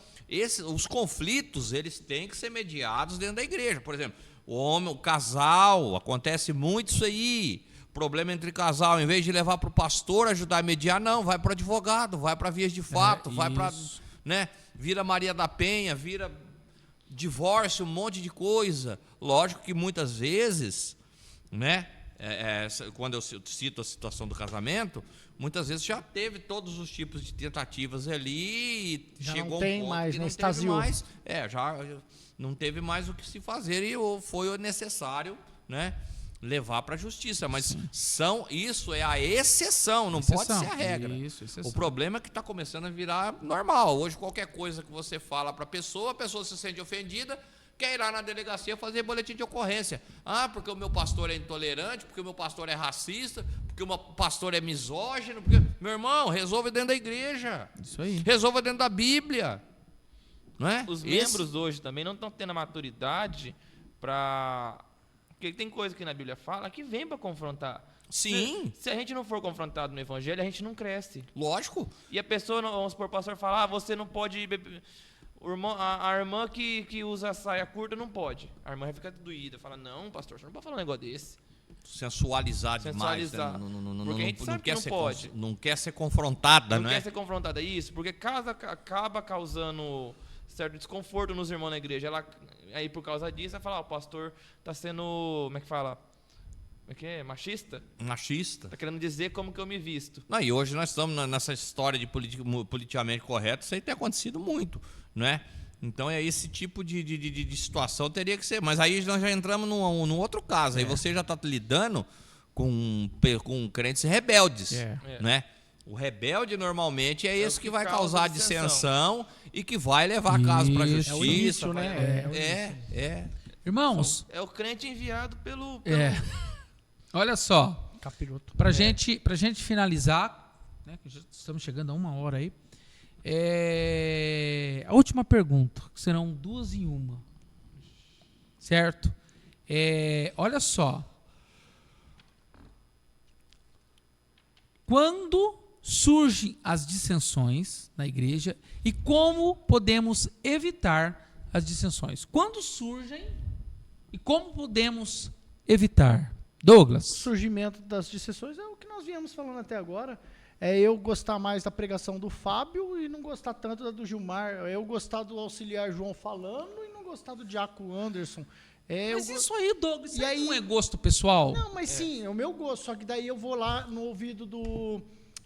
os conflitos, eles têm que ser mediados dentro da igreja. Por exemplo, o casal, acontece muito isso aí. Problema entre casal, em vez de levar para o pastor ajudar a mediar, não, vai para o advogado, vai para vias de fato, vai para, vira Maria da Penha, vira divórcio, um monte de coisa. Lógico que muitas vezes, quando eu cito a situação do casamento, muitas vezes já teve todos os tipos de tentativas ali, e Já chegou não tem um ponto mais, que né? não teve Extasiou. mais, já não teve mais o que se fazer e foi necessário, levar para a justiça. Mas isso é a exceção, não pode ser a regra. Isso, exceção. O problema é que está começando a virar normal. Hoje, qualquer coisa que você fala para a pessoa se sente ofendida, quer ir lá na delegacia fazer boletim de ocorrência. Porque o meu pastor é intolerante, porque o meu pastor é racista, porque o meu pastor é misógino. Meu irmão, resolve dentro da igreja. Isso aí. Resolva dentro da Bíblia. Não é? Os membros hoje também não estão tendo a maturidade para... Porque tem coisa que na Bíblia fala que vem para confrontar. Sim. Se a gente não for confrontado no Evangelho, a gente não cresce. Lógico. E a pessoa, vamos supor, o pastor fala, você não pode beber... A irmã que usa saia curta não pode. A irmã vai ficar doída, fala, não, pastor, você não pode falar um negócio desse. Sensualizar demais. Sensualizar. Não, Porque a gente sabe que não pode. Não quer ser confrontada, Não quer ser confrontada, isso, porque acaba causando certo desconforto nos irmãos na igreja. Aí por causa disso, vai falar, o pastor está sendo, como é que fala? Como é que é? Machista? Machista. Está querendo dizer como que eu me visto. E hoje nós estamos nessa história de politicamente correto, isso aí tem acontecido muito, não é? Então esse tipo de situação teria que ser. Mas aí nós já entramos num outro caso. Aí você já está lidando com crentes rebeldes, né? O rebelde normalmente é esse que vai causar dissensão e que vai levar caso para a justiça. É o início, né? Irmãos, É o crente enviado pelo... olha só, Capiroto. pra gente finalizar, né, que já estamos chegando a 1 hora aí, A última pergunta, que serão 2 em 1. Certo? Olha só. Quando surgem as dissensões na igreja e como podemos evitar as dissensões? Quando surgem e como podemos evitar? O Douglas. surgimento das dissensões é o que nós viemos falando até agora. É eu gostar mais da pregação do Fábio e não gostar tanto da do Gilmar. É eu gostar do auxiliar João falando e não gostar do Diaco Anderson. Mas isso aí, Douglas, E aí- não é gosto pessoal? Não, mas sim, é o meu gosto. Só que daí eu vou lá no ouvido do...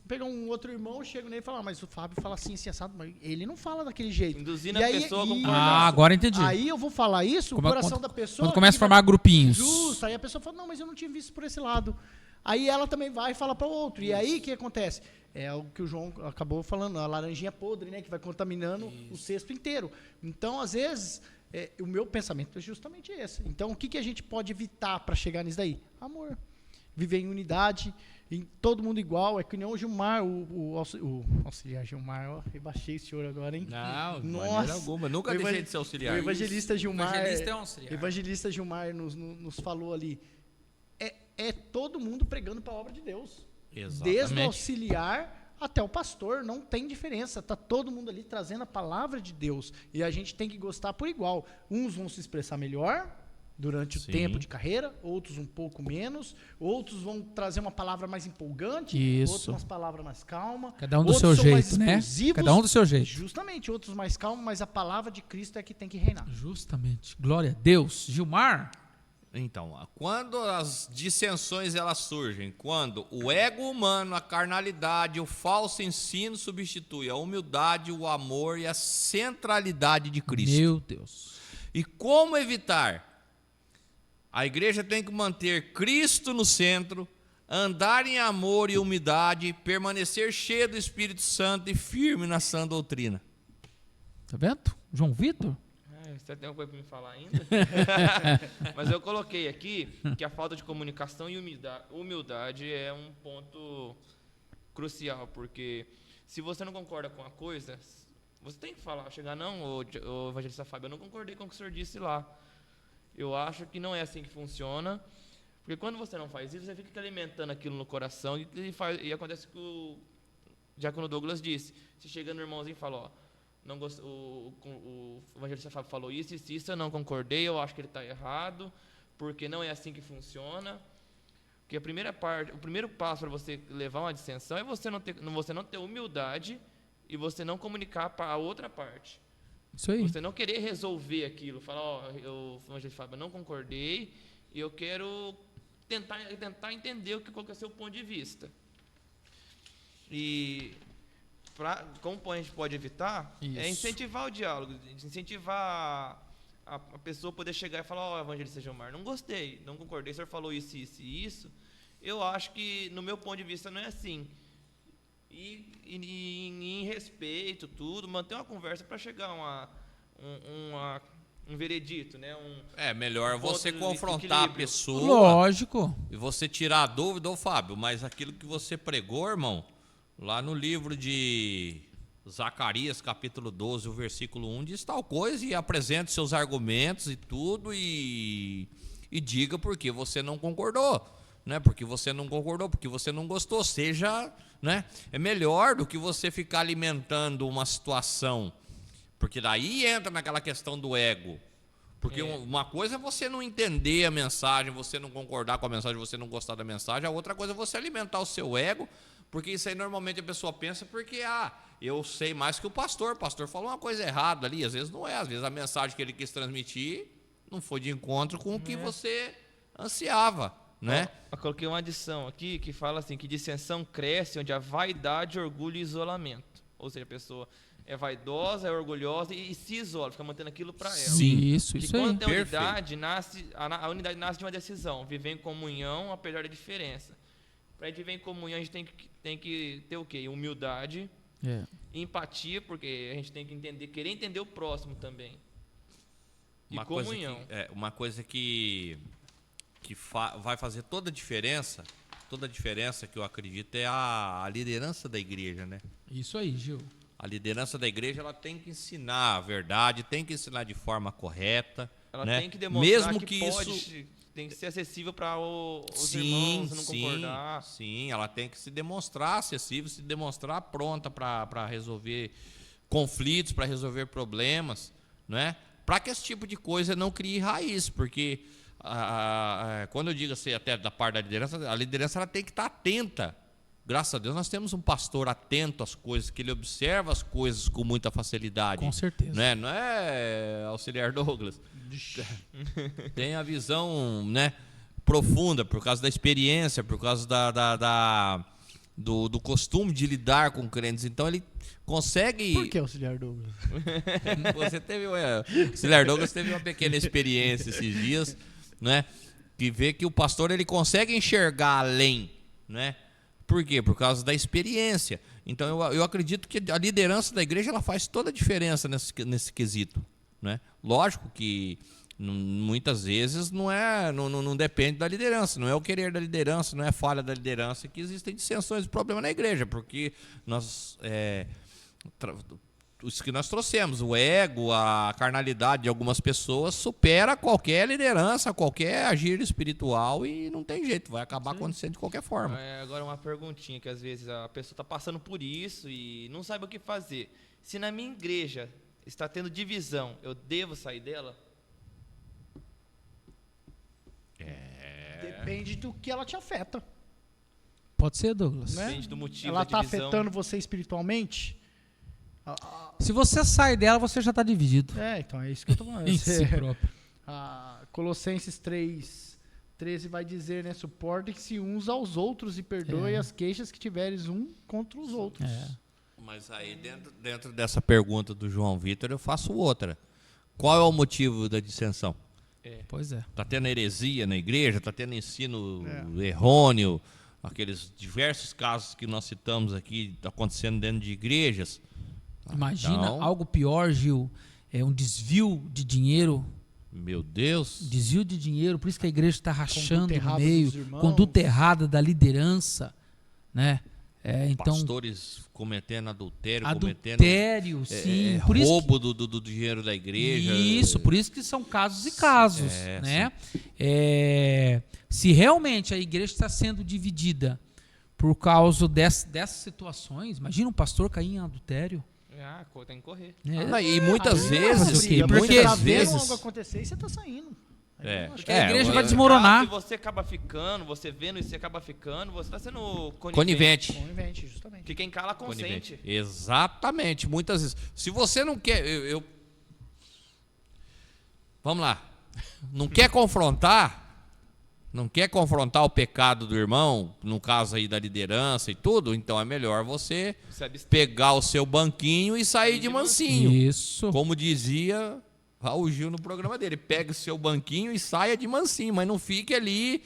Pegar um outro irmão, chego nele e falo, mas o Fábio fala assim, assado, mas ele não fala daquele jeito. Induzindo E a aí- pessoa a e- concordar. Agora entendi. Aí eu vou falar isso, Como o é- coração quando- da pessoa... Quando começa a que formar vai- grupinhos. Justo, aí a pessoa fala, não, mas eu não tinha visto por esse lado. Aí ela também vai e fala para o outro. E aí o que acontece? É o que o João acabou falando, a laranjinha podre, né? Que vai contaminando o cesto inteiro. Então, às vezes, o meu pensamento é justamente esse. Então, o que a gente pode evitar para chegar nisso daí? Amor. Viver em unidade, em todo mundo igual. É que nem o Gilmar, o auxiliar Gilmar, ó, rebaixei o senhor agora, hein? Não, de Nossa. maneira alguma. Nunca O deixei evang- de ser auxiliar. O evangelista Gilmar, Evangelista é um auxiliar. evangelista Gilmar nos falou ali. É todo mundo pregando para a obra de Deus. Desde o Exatamente. auxiliar até o pastor, não tem diferença. Está todo mundo ali trazendo a palavra de Deus. E a gente tem que gostar por igual. Uns vão se expressar melhor durante o Sim. tempo de carreira, outros um pouco menos, outros vão trazer uma palavra mais empolgante, Isso. outros umas palavras mais calmas. Cada um do outros seu são mais jeito, né? explosivos. Cada um do seu jeito. Justamente, outros mais calmos, mas a palavra de Cristo é que tem que reinar. Justamente. Glória a Deus. Gilmar. Então, quando as dissensões elas surgem, quando o ego humano, a carnalidade, o falso ensino substitui a humildade, o amor e a centralidade de Cristo. Meu Deus. E como evitar? A igreja tem que manter Cristo no centro, andar em amor e humildade, permanecer cheia do Espírito Santo e firme na sã doutrina. Tá vendo? João Vitor? Você tem alguma coisa para me falar ainda? Mas eu coloquei aqui que a falta de comunicação e humildade é um ponto crucial, porque se você não concorda com a coisa, você tem que falar, chegar, não, ô evangelista Fábio, eu não concordei com o que o senhor disse lá. Eu acho que não é assim que funciona, porque quando você não faz isso, você fica alimentando aquilo no coração e acontece o que o diácono Douglas disse. Você chega no irmãozinho e fala, ó, não o evangelista Fábio falou isso, eu não concordei, eu acho que ele está errado, porque não é assim que funciona. Porque o primeiro passo para você levar uma dissensão é você não ter humildade e você não comunicar para a outra parte. Isso aí. Você não querer resolver aquilo, falar, ó, o evangelista Fábio, eu não concordei e eu quero tentar entender qual que é o seu ponto de vista. E como a gente pode evitar, Isso. é incentivar o diálogo, incentivar a pessoa a poder chegar e falar, ó, evangelista Gilmar, não gostei, não concordei, o senhor falou isso, isso e isso, eu acho que no meu ponto de vista não é assim. E em respeito, tudo, manter uma conversa para chegar a um veredito, né? É melhor Um ponto você de confrontar a equilíbrio. pessoa Lógico. e você tirar a dúvida, ô Fábio, mas aquilo que você pregou, irmão, lá no livro de Zacarias, capítulo 12, o versículo 1, diz tal coisa e apresente seus argumentos e tudo e diga por que você não concordou, né? Porque você não concordou, porque você não gostou, seja, né? É melhor do que você ficar alimentando uma situação, porque daí entra naquela questão do ego. Porque uma coisa é você não entender a mensagem, você não concordar com a mensagem, você não gostar da mensagem, a outra coisa é você alimentar o seu ego, porque isso aí normalmente a pessoa pensa porque, eu sei mais que o pastor falou uma coisa errada ali, às vezes não é, às vezes a mensagem que ele quis transmitir não foi de encontro com o que você ansiava, né? Eu coloquei uma adição aqui que fala assim, que dissensão cresce onde a vaidade, orgulho e isolamento. Ou seja, a pessoa é vaidosa, é orgulhosa e se isola, fica mantendo aquilo para ela. Sim. Isso Que aí. quando tem Perfeito. unidade, a unidade nasce de uma decisão, viver em comunhão apesar da diferença. Para a gente viver em comunhão, a gente tem que ter o quê? Humildade, É. empatia, porque a gente tem que querer entender o próximo também. E comunhão. Uma coisa que vai fazer toda a diferença que eu acredito é a liderança da igreja, né? Isso aí, Gil. A liderança da igreja ela tem que ensinar a verdade, tem que ensinar de forma correta. Ela né? tem que demonstrar Mesmo que pode, isso tem que ser acessível para os sim, irmãos não concordar. sim, ela tem que se demonstrar acessível, se demonstrar pronta para resolver conflitos, para resolver problemas, né? Para que esse tipo de coisa não crie raiz, porque quando eu digo assim, até da parte da liderança, a liderança ela tem que estar atenta. Graças a Deus nós temos um pastor atento às coisas, que ele observa as coisas com muita facilidade. Com certeza. Né? Não é auxiliar Douglas. Tem a visão, né, profunda, por causa da experiência, por causa do costume de lidar com crentes. Então ele consegue... Por que auxiliar Douglas? Você teve, o auxiliar Douglas teve uma pequena experiência esses dias, né, que vê que o pastor ele consegue enxergar além, né? Por quê? Por causa da experiência. Então eu acredito que a liderança da igreja ela faz toda a diferença nesse quesito, né? Lógico que muitas vezes não depende da liderança, não é o querer da liderança, não é falha da liderança que existem dissensões e problemas na igreja, porque os que nós trouxemos, o ego, a carnalidade de algumas pessoas supera qualquer liderança, qualquer agir espiritual e não tem jeito, vai acabar acontecendo de qualquer forma. Agora uma perguntinha, que às vezes a pessoa está passando por isso e não sabe o que fazer. Se na minha igreja está tendo divisão, eu devo sair dela? Depende do que ela te afeta. Pode ser, Douglas. Né? Depende do motivo Ela da está divisão. afetando você espiritualmente? Se você sai dela, você já está dividido. Então é isso que eu estou falando. Em si próprio. Colossenses 3:13 vai dizer, né? Suportem-se uns aos outros e perdoe as queixas que tiveres um contra os outros. Mas aí dentro dessa pergunta do João Vitor eu faço outra. Qual é o motivo da dissensão? Pois é. Está tendo heresia na igreja, está tendo ensino errôneo, aqueles diversos casos que nós citamos aqui acontecendo dentro de igrejas. Imagina Então, algo pior, Gil, um desvio de dinheiro. meu Deus. Desvio de dinheiro, por isso que a igreja está rachando no errada meio, dos irmãos. conduta errada da liderança, né? Então, Pastores cometendo adultério, adultério, sim. Por isso roubo do dinheiro da igreja. Isso, por isso que são casos e casos, né? Se realmente a igreja está sendo dividida por causa dessas situações, imagina um pastor cair em adultério. Tem que correr. Né? E muitas vezes, quê? Porque Porque você tá às vendo vezes- algo acontecer e você está saindo. Porque a igreja vai desmoronar. Se você acaba ficando, você vendo e você acaba ficando, você está sendo Conivente. Conivente, justamente. Que quem cala consente. Exatamente. Muitas vezes. Se você não quer... Vamos lá. Não quer confrontar o pecado do irmão, no caso aí da liderança e tudo, então é melhor você pegar o seu banquinho e sair de mansinho. Isso. Como dizia Raul Gil no programa dele, pega o seu banquinho e saia de mansinho, mas não fique ali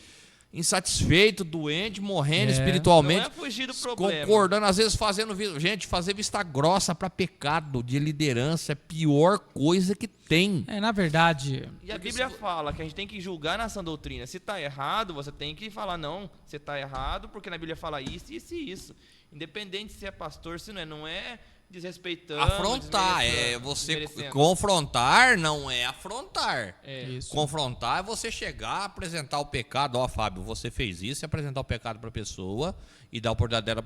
insatisfeito, doente, morrendo espiritualmente, Não é fugir do problema. concordando, às vezes fazer vista grossa para pecado de liderança é a pior coisa que tem. Na verdade, E a Bíblia fala que a gente tem que julgar na sã doutrina. Se está errado, você tem que falar, não, você está errado, porque na Bíblia fala isso, isso e isso. Independente se é pastor, se não é desrespeitando. Afrontar, confrontar não é afrontar. isso. Confrontar é você chegar, apresentar o pecado. Ó, Fábio, você fez isso, e apresentar o pecado para a pessoa e dar a oportunidade dela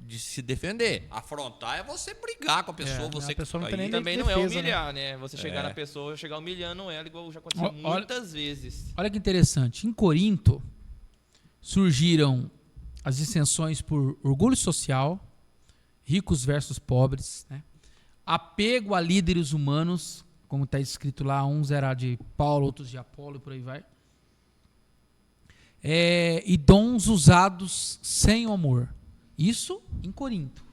de se defender. Afrontar é você brigar com a pessoa, você a pessoa não tem aí- nem Também defesa, não é humilhar, né? Você chegar É. na pessoa, chegar humilhando ela, igual já aconteceu Olha- muitas vezes. Olha que interessante. Em Corinto, surgiram as dissensões por orgulho social, ricos versus pobres, né? Apego a líderes humanos, como está escrito lá, uns era de Paulo, outros de Apolo e por aí vai. E dons usados sem o amor. Isso em Corinto.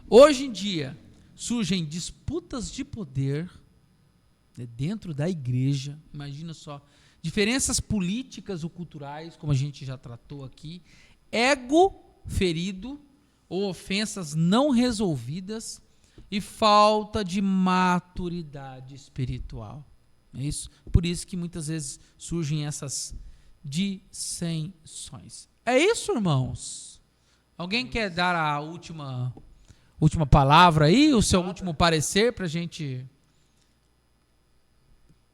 Hoje em dia, surgem disputas de poder, né, dentro da igreja, imagina só, diferenças políticas ou culturais, como a gente já tratou aqui, ego ferido ou ofensas não resolvidas e falta de maturidade espiritual. É isso? Por isso que muitas vezes surgem essas dissensões. É isso, irmãos? Alguém quer dar a última última palavra aí, o seu último parecer pra gente...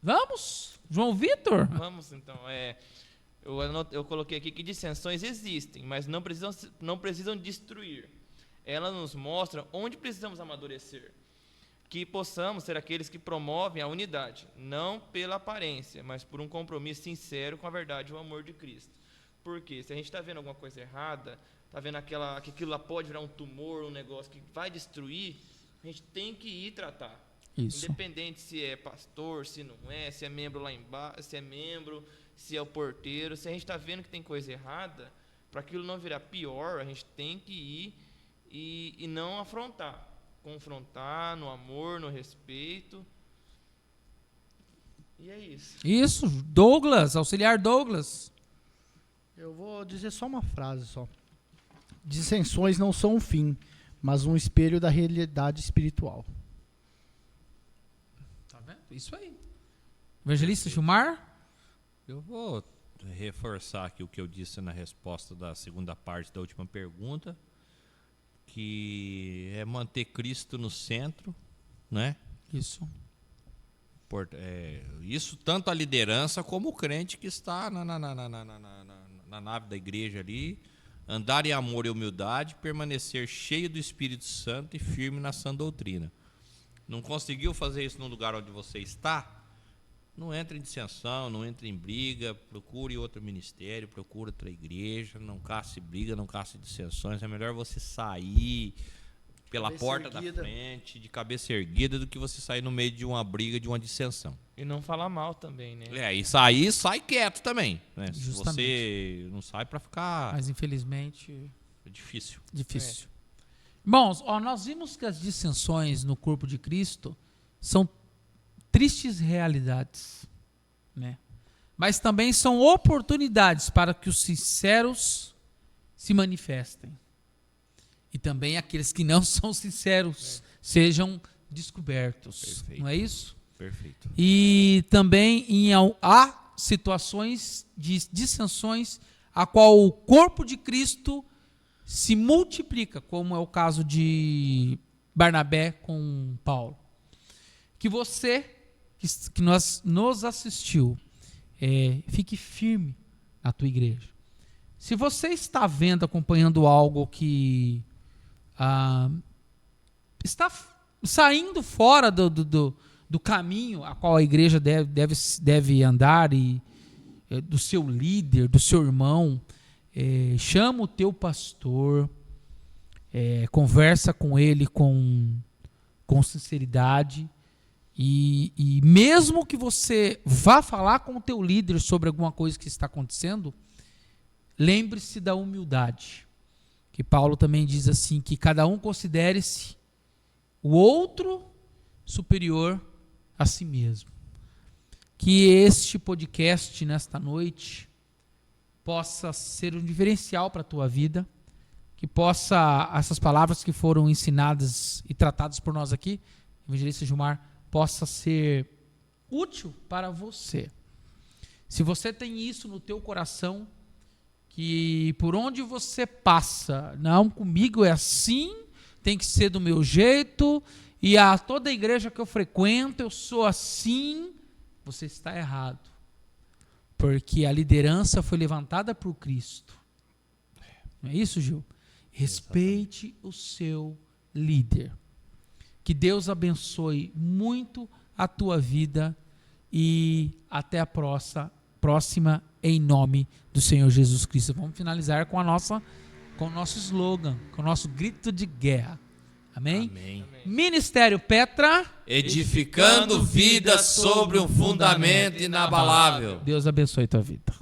Vamos? João Vitor? Vamos, então. Eu coloquei aqui que dissensões existem, mas não precisam destruir. Ela nos mostra onde precisamos amadurecer. Que possamos ser aqueles que promovem a unidade, não pela aparência, mas por um compromisso sincero com a verdade e o amor de Cristo. Porque se a gente está vendo alguma coisa errada, está vendo que aquilo lá pode virar um tumor, um negócio que vai destruir, a gente tem que ir tratar. Isso. Independente se é pastor, se não é, se é membro lá embaixo, se é o porteiro, se a gente está vendo que tem coisa errada, para aquilo não virar pior, a gente tem que ir e não afrontar. Confrontar no amor, no respeito. E é isso. Isso, Douglas, auxiliar Douglas. Eu vou dizer só uma frase só. Dissensões não são um fim, mas um espelho da realidade espiritual. Tá vendo? Isso aí. Evangelista Gilmar? Eu vou reforçar aqui o que eu disse na resposta da segunda parte da última pergunta, que é manter Cristo no centro, né? Isso. Isso tanto a liderança como o crente que está na nave da igreja ali, andar em amor e humildade, permanecer cheio do Espírito Santo e firme na sã doutrina. Não conseguiu fazer isso no lugar onde você está? Não entre em dissensão, não entre em briga, procure outro ministério, procure outra igreja, não caça briga, não caça dissensões. É melhor você sair pela porta da frente, de cabeça erguida, do que você sair no meio de uma briga, de uma dissensão. E não falar mal também, né? E sair, sai quieto também, né? Se Justamente. você não sai para ficar... Mas infelizmente... É difícil. Difícil. Irmãos, nós vimos que as dissensões no corpo de Cristo são tristes realidades, né? Mas também são oportunidades para que os sinceros se manifestem. E também aqueles que não são sinceros sejam descobertos. Perfeito. Não é isso? Perfeito. E também há situações de dissensões a qual o corpo de Cristo se multiplica, como é o caso de Barnabé com Paulo. Que você, que nos assistiu, fique firme na tua igreja. Se você está vendo, acompanhando algo que está saindo fora do caminho a qual a igreja deve andar, e do seu líder, do seu irmão, chama o teu pastor, conversa com ele com sinceridade, e mesmo que você vá falar com o teu líder sobre alguma coisa que está acontecendo, lembre-se da humildade, que Paulo também diz assim, que cada um considere-se o outro superior a si mesmo. Que este podcast nesta noite possa ser um diferencial para a tua vida, que possa, essas palavras que foram ensinadas e tratadas por nós aqui, evangelista Gilmar, possa ser útil para você. Se você tem isso no teu coração, que por onde você passa, não, comigo é assim, tem que ser do meu jeito, e a toda a igreja que eu frequento, eu sou assim, você está errado. Porque a liderança foi levantada por Cristo. Não é isso, Gil? Respeite o seu líder. Que Deus abençoe muito a tua vida e até a próxima em nome do Senhor Jesus Cristo. Vamos finalizar com o nosso slogan, com o nosso grito de guerra. Amém? Amém. Ministério Petra, Edificando vida sobre um fundamento inabalável. Deus abençoe tua vida.